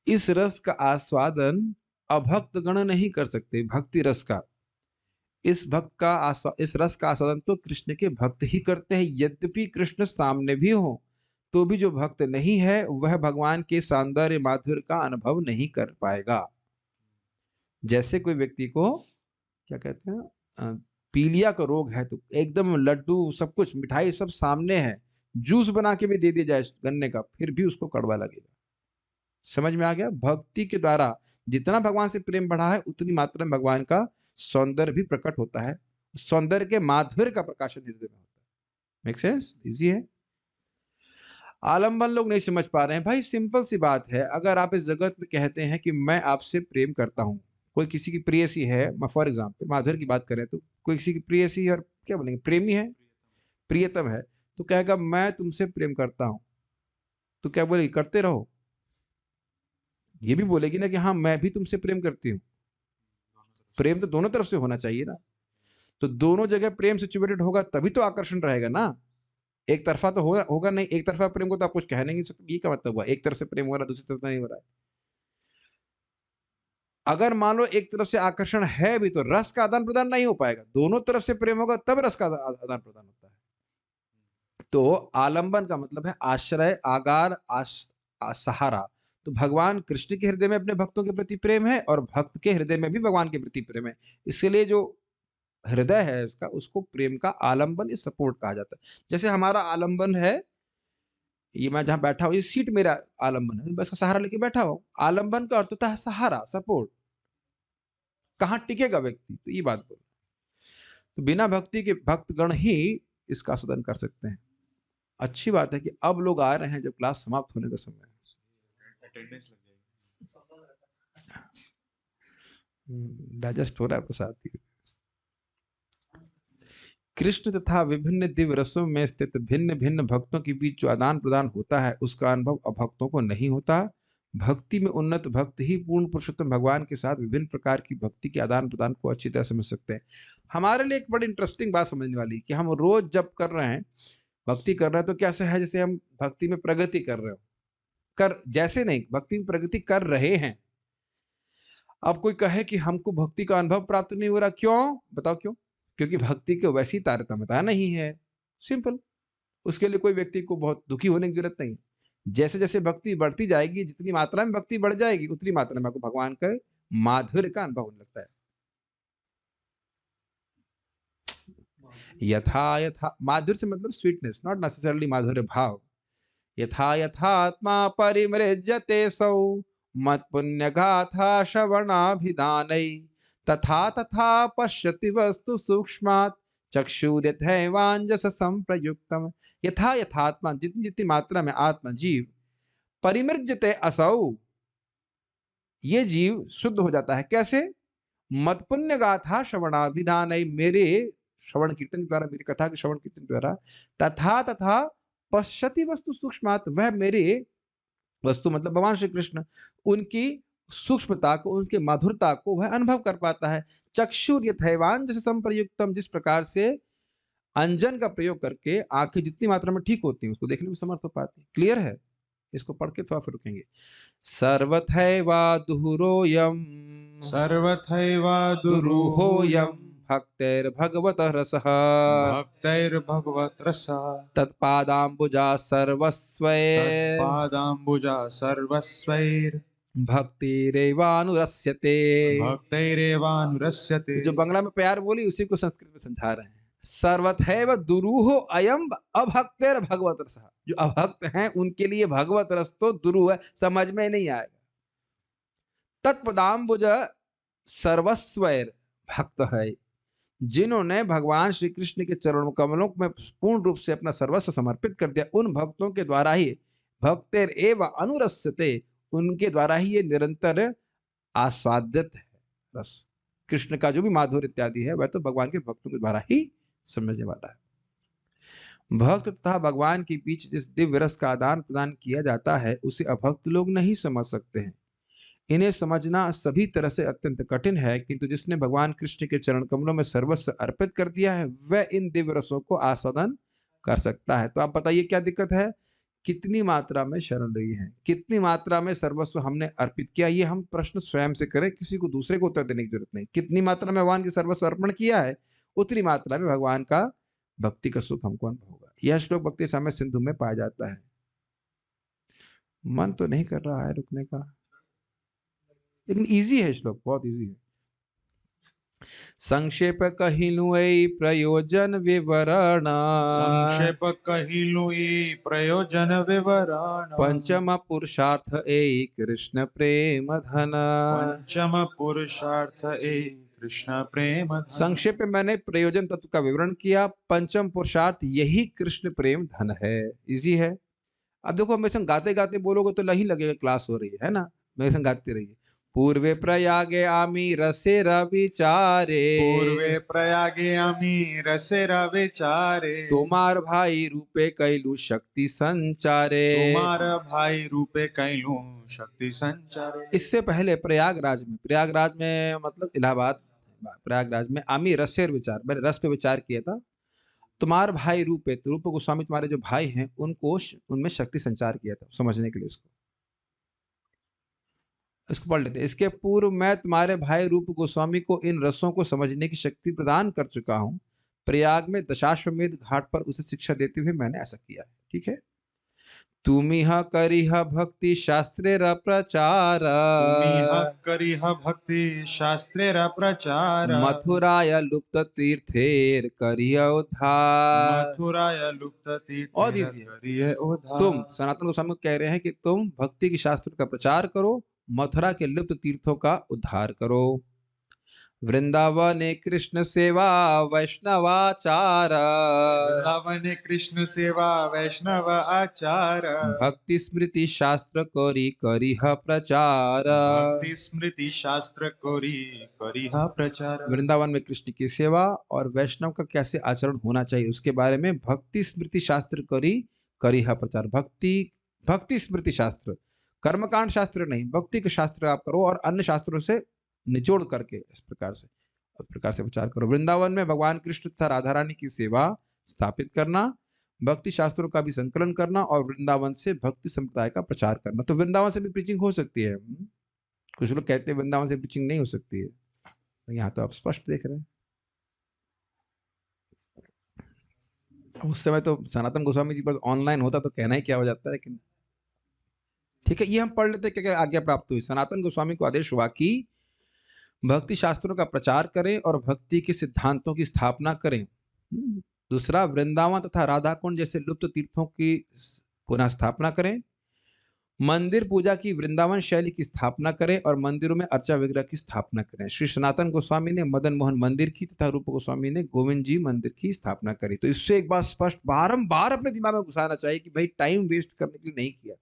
इस रस का आस्वादन अभक्त गण नहीं कर सकते। भक्ति रस का, इस रस का आस्वादन तो कृष्ण के भक्त ही करते हैं। यद्यपि कृष्ण सामने भी हो तो भी जो भक्त नहीं है वह भगवान के सौंदर्य माधुर्य का अनुभव नहीं कर पाएगा। जैसे कोई व्यक्ति को क्या कहते हैं, पीलिया का रोग है, तो एकदम लड्डू सब कुछ मिठाई सब सामने है, जूस बना के भी दे दिया जाए गन्ने का, फिर भी उसको कड़वा लगेगा। समझ में आ गया? भक्ति के द्वारा जितना भगवान से प्रेम बढ़ा है उतनी मात्रा में भगवान का सौंदर्य भी प्रकट होता है। सौंदर्य के माधुर्य का प्रकाशन हृदय में होता है। Make sense? इजी है। आलंबन लोग नहीं समझ पा रहे हैं। भाई सिंपल सी बात है, अगर आप इस जगत में कहते हैं कि मैं आपसे प्रेम करता हूं, कोई किसी की प्रेयसी है, फॉर एग्जाम्पल माधुर्य की बात करें तो कोई किसी की प्रेयसी और क्या बोलेंगे, प्रेमी है, प्रियतम है, तो कहेगा मैं तुमसे प्रेम करता हूं, तो क्या बोलेगी? करते रहो। ये भी बोलेगी ना कि हाँ मैं भी तुमसे प्रेम करती हूँ। प्रेम तो दोनों तरफ से होना चाहिए ना। तो दोनों जगह प्रेम सिचुएटेड होगा तभी तो आकर्षण रहेगा ना। एक तरफा तो होगा नहीं। एक तरफा प्रेम को तो आप कुछ कह नहीं सकते। ये क्या मतलब हुआ? एक तरफ से प्रेम हो रहा है, दूसरी तरफ नहीं हो रहा है। अगर मान लो एक तरफ से आकर्षण है भी तो रस का आदान प्रदान नहीं हो पाएगा। दोनों तरफ से प्रेम होगा तब रस का आदान प्रदान होता है। तो आलंबन का मतलब है आश्रय, आगार, सहारा। तो भगवान कृष्ण के हृदय में अपने भक्तों के प्रति प्रेम है और भक्त के हृदय में भी भगवान के प्रति प्रेम है। इसलिए जो हृदय है उसका, उसको प्रेम का आलंबन, इस सपोर्ट कहा जाता है। जैसे हमारा आलंबन है, ये मैं जहां बैठा हूं, ये सीट मेरा आलंबन है, बस सहारा लेके बैठा हूं। आलंबन का अर्थ होता है सहारा, सपोर्ट। कहां टिकेगा व्यक्ति, तो ये बात बोल। तो बिना भक्ति के भक्तगण ही इसका आस्वादन कर सकते हैं। अच्छी बात है कि अब लोग आ रहे हैं जब क्लास समाप्त होने का समय है। डाइजेस्ट हो रहा है प्रसाद। कृष्ण तथा विभिन्न दिव्य रसों में स्थित भिन्न भिन्न भक्तों के बीच जो आदान प्रदान होता है उसका अनुभव अभक्तों को नहीं होता। भक्ति में उन्नत भक्त ही पूर्ण पुरुषोत्तम भगवान के साथ विभिन्न प्रकार की भक्ति के आदान प्रदान को अच्छी तरह समझ सकते हैं। हमारे लिए एक बड़ी इंटरेस्टिंग बात समझने वाली कि हम रोज जब कर रहे हैं, भक्ति कर रहे हैं, तो कैसे है जैसे हम भक्ति में प्रगति कर रहे हो। जैसे नहीं, भक्ति में प्रगति कर रहे हैं। अब कोई कहे कि हमको भक्ति का अनुभव प्राप्त नहीं हो रहा, क्यों? बताओ क्यों? क्योंकि भक्ति के वैसी तारतम्यता नहीं है। सिंपल। उसके लिए कोई व्यक्ति को बहुत दुखी होने की जरूरत नहीं। जैसे जैसे भक्ति बढ़ती जाएगी, जितनी मात्रा में भक्ति बढ़ जाएगी उतनी मात्रा में आपको भगवान का माधुर्य का अनुभव होने लगता है। यथा यथा, माधुर्य से मतलब स्वीटनेस, नॉट नेसेसरली माधुर्य भाव। यथा यथात्मा परिमृज्यते सौ मत पुण्य गाथा श्रवणाभिधानै, तथा तथा पश्यति वस्तु सूक्ष्मात् चक्षुर्यथैवांजस संप्रयुक्तम। यथा यथात्मा, जितनी जितनी मात्रा में आत्मा जीव परिमृज्यते असौ, ये जीव शुद्ध हो जाता है। कैसे? मत पुण्य गाथा श्रवणाभिधान, मेरे श्रवण कीर्तन द्वारा, मेरी कथा के श्रवण कीर्तन द्वारा। तथा तथा पश्यति वस्तु सूक्ष्मात्, वह मेरे वस्तु मतलब भगवान श्री कृष्ण, उनकी सूक्ष्मता को, उनके मधुरता को वह अनुभव कर पाता है। चक्षुर यथैवांजस संप्रयुक्तम, जिस प्रकार से अंजन का प्रयोग करके आंखें जितनी मात्रा में ठीक होती हैं उसको देखने में समर्थ हो पाती। क्लियर है? इसको पढ़ के थोड़ा फिर रुकेंगे। सर्वथैवा दुहुरोयम, सर्वथैवा दुरूहोयम भक्तैर्भगवतः रसः, भक्तैर्भगवत रसः, तत्पादाम्बुजा सर्वस्वैर्, तत्पादाम्बुजा सर्वस्वैर्, भक्तिरेवानुरस्यते। भक्तैरेवानुरस्यते। तो जो बंगला में प्यार बोली उसी को संस्कृत में समझा रहे हैं। सर्वथैव दुरूहो अयम अभक्तेर भगवत रसः, जो अभक्त हैं उनके लिए भगवत रस तो दुरूह है, समझ में नहीं आएगा। तत्पदाम्बुज सर्वस्वैर भक्त है। जिन्होंने भगवान श्री कृष्ण के चरण कमलों में पूर्ण रूप से अपना सर्वस्व समर्पित कर दिया, उन भक्तों के द्वारा ही भक्तेर एव अनुरस्यते, उनके द्वारा ही ये निरंतर आस्वादित है रस। कृष्ण का जो भी माधुर्य इत्यादि है वह तो भगवान के भक्तों के द्वारा ही समझने वाला है। भक्त तथा भगवान के बीच जिस दिव्य रस का आदान प्रदान किया जाता है उसे अभक्त लोग नहीं समझ सकते हैं। इन्हें समझना सभी तरह से अत्यंत कठिन है, किंतु जिसने भगवान कृष्ण के चरण कमलों में सर्वस्व अर्पित कर दिया है वह इन दिव्य रसों को आस्वादन कर सकता है। तो आप बताइए क्या दिक्कत है? कितनी मात्रा में शरण रही है, कितनी मात्रा में सर्वस्व हमने अर्पित किया, ये हम प्रश्न स्वयं से करें, किसी को दूसरे को उत्तर देने की जरूरत नहीं। कितनी मात्रा में भगवान के सर्वस्व अर्पण किया है उतनी मात्रा में भगवान का भक्ति का सुख हमको अनुभव होगा। यह श्लोक भक्ति साम्य सिंधु में पाया जाता है। मन तो नहीं कर रहा है रुकने का, लेकिन इजी है श्लोक, बहुत इजी है। संक्षेप कहिलु ऐ प्रयोजन विवरण, संक्षेप कहिलु ई प्रयोजन विवरण, पंचम पुरुषार्थ ऐ कृष्ण प्रेम धन। पंचम पुरुषार्थ ए कृष्ण प्रेम धन। संक्षेप में मैंने प्रयोजन तत्व का विवरण किया, पंचम पुरुषार्थ यही कृष्ण प्रेम धन है। इजी है। अब देखो मेरे संग गाते गाते बोलोगे तो नहीं लगेगा क्लास हो रही है ना, मेरे संग गाते रहिए। पूर्वे प्रयागे आमी रसे रविचारे, पूर्वे प्रयागे आमी रसे रविचारे, तुम्हार भाई रूपे कैलु शक्ति संचारे। तुम्हार भाई रूपे कैलू शक्ति संचारे। इससे पहले प्रयागराज में मतलब इलाहाबाद, प्रयागराज में आमी रसेर विचार, मैंने रस पे विचार किया था। तुम्हार भाई रूपे, तो रूप गोस्वामी तुम्हारे जो भाई हैं उनको उनमें शक्ति संचार किया था, समझने के लिए इसको पढ़ लेते हैं। इसके पूर्व मैं तुम्हारे भाई रूप गोस्वामी को इन रसों को समझने की शक्ति प्रदान कर चुका हूं। प्रयाग में दशाश्वमेध घाट पर उसे शिक्षा देते हुए मैंने ऐसा किया है। ठीक है। तुमिह करिह भक्ति शास्त्रेर प्रचार, तुमिह करिह भक्ति शास्त्रेर प्रचार, मथुराय लुप्त तीर्थेर करिह उद्धार। मथुराय लुप्त और तीर्थेर दीजिए, करिह उद्धार। तुम सनातन गोस्वामी को कह रहे हैं कि तुम भक्ति के शास्त्र का प्रचार करो, मथुरा के लुप्त तीर्थों का उद्धार करो। वृंदावने कृष्ण सेवा वैष्णवाचार, वृंदावने कृष्ण सेवा वैष्णव आचार, भक्ति स्मृति शास्त्र करी करिह प्रचार। भक्ति स्मृति शास्त्र करिह प्रचार। वृंदावन में कृष्ण की सेवा और वैष्णव का कैसे आचरण होना चाहिए उसके बारे में भक्ति स्मृति शास्त्र करी करिह प्रचार। भक्ति स्मृति शास्त्र, कर्मकांड शास्त्र नहीं, भक्ति के शास्त्र आप करो और अन्य शास्त्रों से निचोड़ करके इस प्रकार से विचार करो। वृंदावन में भगवान कृष्ण तथा राधा रानी की सेवा स्थापित करना, भक्ति शास्त्रों का भी संकलन करना और वृंदावन से भक्ति संप्रदाय का प्रचार करना। तो वृंदावन से भी प्रीचिंग हो सकती है। कुछ लोग कहते हैं वृंदावन से प्रीचिंग नहीं हो सकती है, यहाँ तो आप स्पष्ट देख रहे हैं। उस समय तो सनातन गोस्वामी जी बस ऑनलाइन होता तो कहना ही क्या हो जाता है, लेकिन ठीक है, ये हम पढ़ लेते क्या क्या आज्ञा प्राप्त हुई। सनातन गोस्वामी को आदेश हुआ कि भक्ति शास्त्रों का प्रचार करें और भक्ति के सिद्धांतों की स्थापना करें। दूसरा, वृंदावन तथा राधा कुंड जैसे लुप्त तीर्थों की पुनः स्थापना करें। मंदिर पूजा की वृंदावन शैली की स्थापना करें और मंदिरों में अर्चा विग्रह की स्थापना करें। श्री सनातन गोस्वामी ने मदन मोहन मंदिर की तथा रूप गोस्वामी ने गोविंद जी मंदिर की स्थापना करी। तो इससे एक बात स्पष्ट बारंबार अपने दिमाग में घुसाना चाहिए कि भाई टाइम वेस्ट करने के लिए नहीं किया।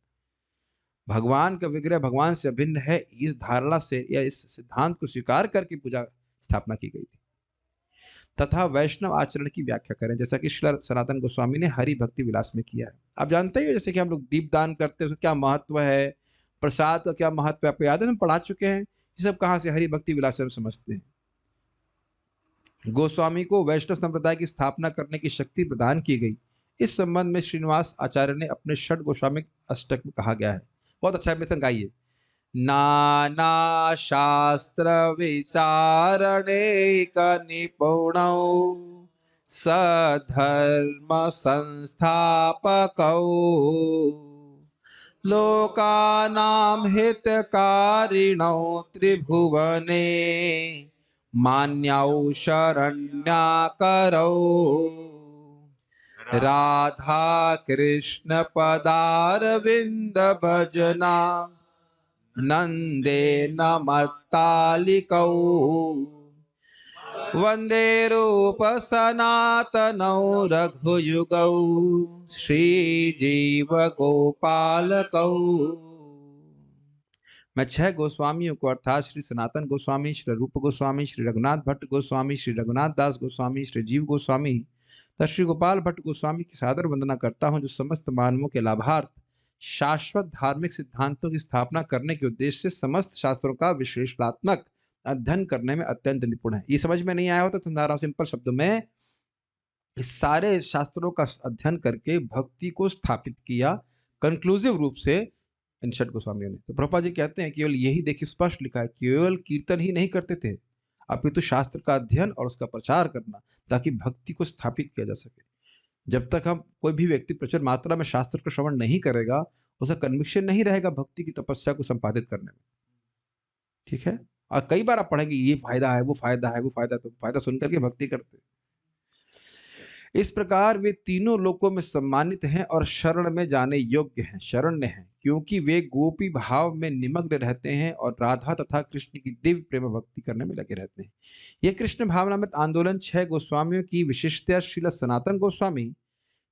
भगवान का विग्रह भगवान से अभिन्न है, इस धारणा से या इस सिद्धांत को स्वीकार करके पूजा स्थापना की गई थी। तथा वैष्णव आचरण की व्याख्या करें, जैसा कि श्री सनातन गोस्वामी ने हरि भक्ति विलास में किया है। आप जानते ही, जैसे कि हम लोग दीप दान करते हैं, क्या महत्व है, प्रसाद का क्या महत्व है, आपको याद है, हम पढ़ा चुके हैं। ये सब कहाँ से हरि भक्ति विलास में समझते हैं। गोस्वामी को वैष्णव संप्रदाय की स्थापना करने की शक्ति प्रदान की गई। इस संबंध में श्रीनिवास आचार्य ने अपने षट गोस्वामिक अष्टक में कहा गया है, बहुत अच्छा है, मेरे संग गाइए। नाना शास्त्र विचारणे का निपुणौ सधर्म संस्थापकौ लोकानां हितकारिणौ त्रिभुवने मान्यौ शरण्याकरौ राधा कृष्ण पदारविंद भजना नंदे नमत्तालिकौ वंदे रूप सनातनौ रघुयुगौ श्रीजीव गोपालकौ। मैं 6 गोस्वामियों को अर्थात श्री सनातन गोस्वामी, श्री रूप गोस्वामी, श्री रघुनाथ भट्ट गोस्वामी, श्री रघुनाथ दास गोस्वामी, श्री जीव गोस्वामी तथा श्री गोपाल भट्ट गोस्वामी की सादर वंदना करता हूं, जो समस्त मानवों के लाभार्थ शाश्वत धार्मिक सिद्धांतों की स्थापना करने के उद्देश्य से समस्त शास्त्रों का विश्लेषणात्मक अध्ययन करने में अत्यंत निपुण है। ये समझ में नहीं आया हो तो समझा रहा हूं सिंपल शब्दों में। इस सारे शास्त्रों का अध्ययन करके भक्ति को स्थापित किया कंक्लूसिव रूप से इन षट गोस्वामियों ने। तो प्रभुपाद जी कहते हैं केवल यही देखिए स्पष्ट लिखा है, केवल कीर्तन ही नहीं करते थे, अपितु शास्त्र का अध्ययन और उसका प्रचार करना ताकि भक्ति को स्थापित किया जा सके। जब तक हम कोई भी व्यक्ति प्रचुर मात्रा में शास्त्र का श्रवण नहीं करेगा, उसका कन्विक्शन नहीं रहेगा भक्ति की तपस्या को संपादित करने में। ठीक है, और कई बार आप पढ़ेंगे ये फायदा है, वो फायदा है, वो फायदा, तो फायदा सुनकर के भक्ति करते। इस प्रकार वे तीनों लोकों में सम्मानित हैं और शरण में जाने योग्य हैं, शरण्य हैं, क्योंकि वे गोपी भाव में निमग्न रहते हैं और राधा तथा कृष्ण की दिव्य प्रेम भक्ति करने में लगे रहते हैं। यह कृष्ण भावनामृत आंदोलन 6 गोस्वामियों की विशिष्टता श्रील सनातन गोस्वामी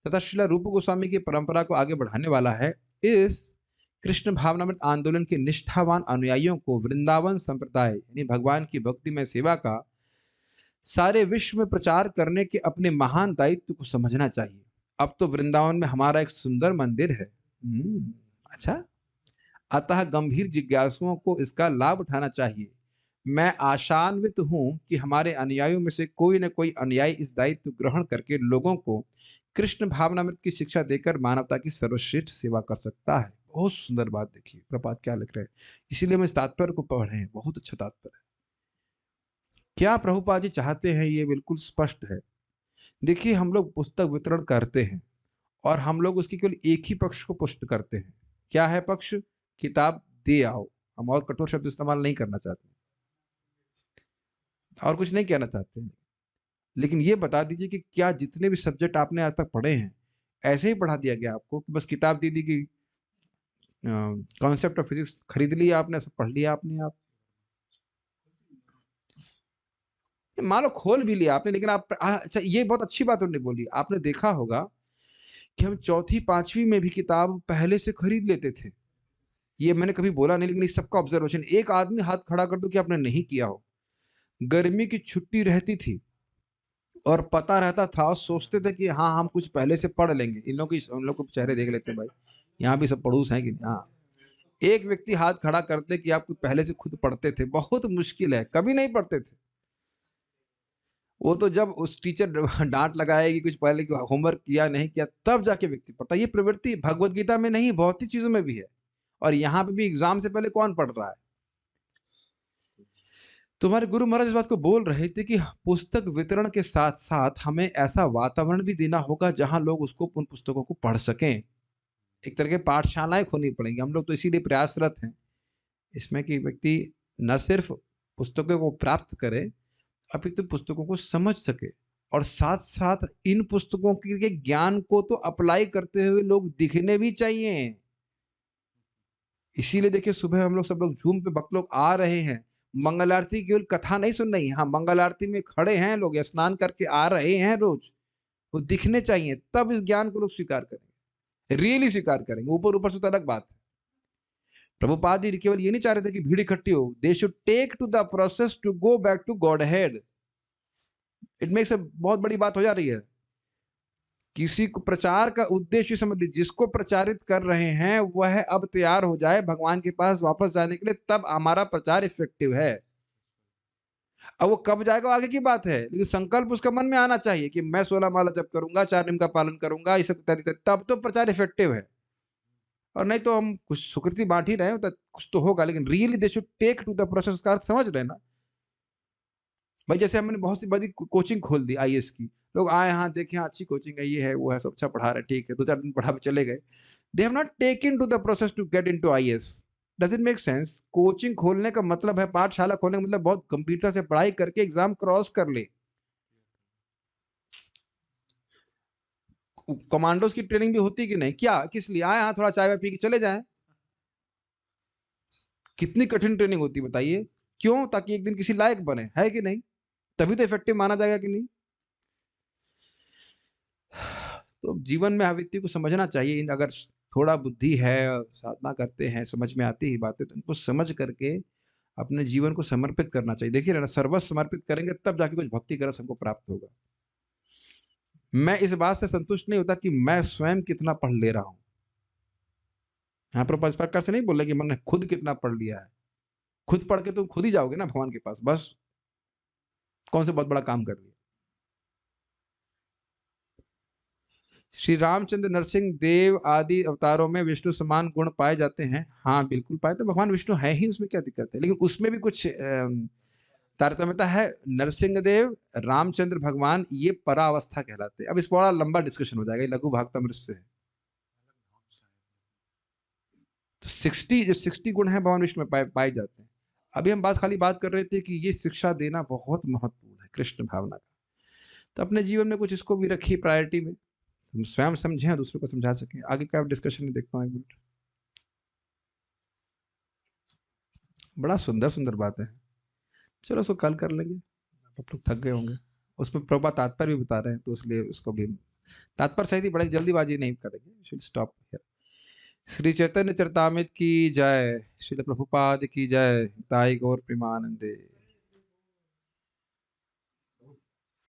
तथा श्रील रूप गोस्वामी की परंपरा को आगे बढ़ाने वाला है। इस कृष्ण भावनामृत आंदोलन के निष्ठावान अनुयायियों को वृंदावन संप्रदाय यानी भगवान की भक्ति में सेवा का सारे विश्व में प्रचार करने के अपने महान दायित्व को समझना चाहिए। अब तो वृंदावन में हमारा एक सुंदर मंदिर है। अच्छा, अतः गंभीर जिज्ञासुओं को इसका लाभ उठाना चाहिए। मैं आशान्वित हूं कि हमारे अनुयायियों में से कोई न कोई अनुयायी इस दायित्व ग्रहण करके लोगों को कृष्ण भावनामृत की शिक्षा देकर मानवता की सर्वश्रेष्ठ सेवा कर सकता है। बहुत सुंदर बात, देखिए प्रपात क्या लिख रहे हैं, इसीलिए हम इस तात्पर्य को पढ़ रहे हैं, बहुत अच्छा तात्पर्य है। क्या प्रभुपाद जी चाहते हैं ये बिल्कुल स्पष्ट है। देखिए हम लोग पुस्तक वितरण करते हैं और हम लोग उसकी केवल एक ही पक्ष को पुष्ट करते हैं। क्या है पक्ष? किताब दे आओ। हम और कठोर शब्द इस्तेमाल नहीं करना चाहते और कुछ नहीं कहना चाहते हैं, लेकिन ये बता दीजिए कि क्या जितने भी सब्जेक्ट आपने आज तक पढ़े हैं ऐसे ही पढ़ा दिया गया आपको कि बस किताब दे दी कि कॉन्सेप्ट ऑफ फिजिक्स खरीद लिया आपने, सब पढ़ लिया आपने? आप मान लो खोल भी लिया आपने, लेकिन आप अच्छा ये बहुत अच्छी बात उन्होंने बोली। आपने देखा होगा कि हम चौथी पांचवी में भी किताब पहले से खरीद लेते थे। ये मैंने कभी बोला नहीं, लेकिन इस सबका ऑब्जर्वेशन, एक आदमी हाथ खड़ा कर दो कि आपने नहीं किया हो। गर्मी की छुट्टी रहती थी और पता रहता था और सोचते थे कि हाँ हम कुछ पहले से पढ़ लेंगे। इन लोगों की, उन लोग को चेहरे देख लेते हैं भाई, यहाँ भी सब पढ़ूस हैं कि नहीं। हाँ, एक व्यक्ति हाथ खड़ा करते कि आप कुछ पहले से खुद पढ़ते थे। बहुत मुश्किल है, कभी नहीं पढ़ते थे। वो तो जब उस टीचर डांट लगाएगी कुछ पहले होमवर्क किया नहीं किया तब जाके व्यक्ति पढ़ता। ये प्रवृत्ति भगवत गीता में नहीं, बहुत ही चीजों में भी है। और यहाँ पे भी एग्जाम से पहले कौन पढ़ रहा है? तुम्हारे गुरु महाराज इस बात को बोल रहे थे कि पुस्तक वितरण के साथ साथ हमें ऐसा वातावरण भी देना होगा जहां लोग उसको, उन पुस्तकों को पढ़ सकें। एक तरह के पाठशालाएं खोलनी पड़ेंगी। हम लोग तो इसीलिए प्रयासरत हैं इसमें कि व्यक्ति न सिर्फ पुस्तकों को प्राप्त करे अपितु पुस्तकों को समझ सके, और साथ साथ इन पुस्तकों के ज्ञान को तो अप्लाई करते हुए लोग दिखने भी चाहिए। इसीलिए देखिए सुबह हम लोग सब लोग जूम पे भक्त लोग आ रहे हैं। मंगल आरती केवल कथा नहीं सुन रही, हाँ मंगल आरती में खड़े हैं लोग, स्नान करके आ रहे हैं रोज। वो दिखने चाहिए, तब इस ज्ञान को लोग स्वीकार करेंगे, रियली स्वीकार करेंगे। ऊपर ऊपर से तो अलग बात है। प्रभुपाद जी केवल ये नहीं चाह रहे थे कि भीड़ इकट्ठी हो। They should take to the process to go back to godhead. It makes बहुत बड़ी बात हो जा रही है। किसी को प्रचार का उद्देश्य समझ लीजिए, जिसको प्रचारित कर रहे हैं वह अब तैयार हो जाए भगवान के पास वापस जाने के लिए, तब हमारा प्रचार इफेक्टिव है। अब वो कब जाएगा आगे की बात है, लेकिन संकल्प उसका मन में आना चाहिए कि मैं 16 माला जप करूंगा, 4 नियम का पालन करूंगा, ये सब तब तो प्रचार इफेक्टिव है। और नहीं तो हम कुछ सुकृति बांट ही रहे हैं तो कुछ तो होगा, लेकिन really they should take to the process का अर्थ समझ रहे ना भाई। जैसे हमने बहुत सी बड़ी कोचिंग खोल दी आईएएस की, लोग आए हाँ देखे हाँ अच्छी कोचिंग है, ये है वो है, सब अच्छा पढ़ा रहे, ठीक है, 2-4 दिन पढ़ा के चले गए। They have not taken to the process to get into IAS. Does it make sense? Coaching खोलने का मतलब है, पाठशाला खोलने का मतलब बहुत गंभीरता से पढ़ाई करके एग्जाम क्रॉस कर ले। कमांडोज की ट्रेनिंग भी होती कि नहीं? क्या किस लिए आए हाँ थोड़ा चाय वाय पी के चले जाए। कितनी कठिन ट्रेनिंग होती है बताइए, क्यों? ताकि एक दिन किसी लायक बने, है कि नहीं? तभी तो इफेक्टिव माना जाएगा कि नहीं? तो जीवन में हर व्यक्ति को समझना चाहिए, अगर थोड़ा बुद्धि है और साधना करते हैं, समझ में आती ही बातें, तो इनको समझ करके अपने जीवन को समर्पित करना चाहिए। देखिए ना, सर्वस्व समर्पित करेंगे तब जाके कुछ भक्ति का रस हमको प्राप्त होगा। मैं इस बात से संतुष्ट नहीं होता कि मैं स्वयं कितना पढ़ ले रहा हूं। यहाँ पर इस प्रकार से नहीं बोल रहे कि मैंने खुद कितना पढ़ लिया है। खुद पढ़ के तुम खुद ही जाओगे ना भगवान के पास, बस कौन से बहुत बड़ा काम कर लिया। श्री रामचंद्र नरसिंह देव आदि अवतारों में विष्णु समान गुण पाए जाते हैं। हाँ बिल्कुल पाए, तो भगवान विष्णु है ही, उसमें क्या दिक्कत है? लेकिन उसमें भी कुछ तारतम्यता है। नरसिंह देव, रामचंद्र भगवान, ये परावस्था कहलाते हैं। अब इस बड़ा लंबा डिस्कशन हो जाएगा, ये लघु भागवतमृत से है। तो 60 गुण है भगवान विष्णु में पाए जाते हैं। अभी हम खाली बात कर रहे थे कि ये शिक्षा देना बहुत महत्वपूर्ण है कृष्ण भावना का। तो अपने जीवन में कुछ इसको भी रखिए प्रायोरिटी में, हम स्वयं समझें और दूसरों को समझा सकें। आगे का डिस्कशन में देखता हूँ, एक मिनट। बड़ा सुंदर सुंदर बातें हैं, चलो उसको कल कर लेंगे, आप लोग थक गए होंगे। उसमें प्रभुपाद तात्पर्य भी बता रहे हैं, तो इसलिए उसको भी तात्पर्य सही थी, बड़ी जल्दीबाजी नहीं करेंगे, should stop here. Shri Chaitanya Charitamrita की जय, श्रील प्रभुपाद की जय, ताई गौर प्रेमानंदे।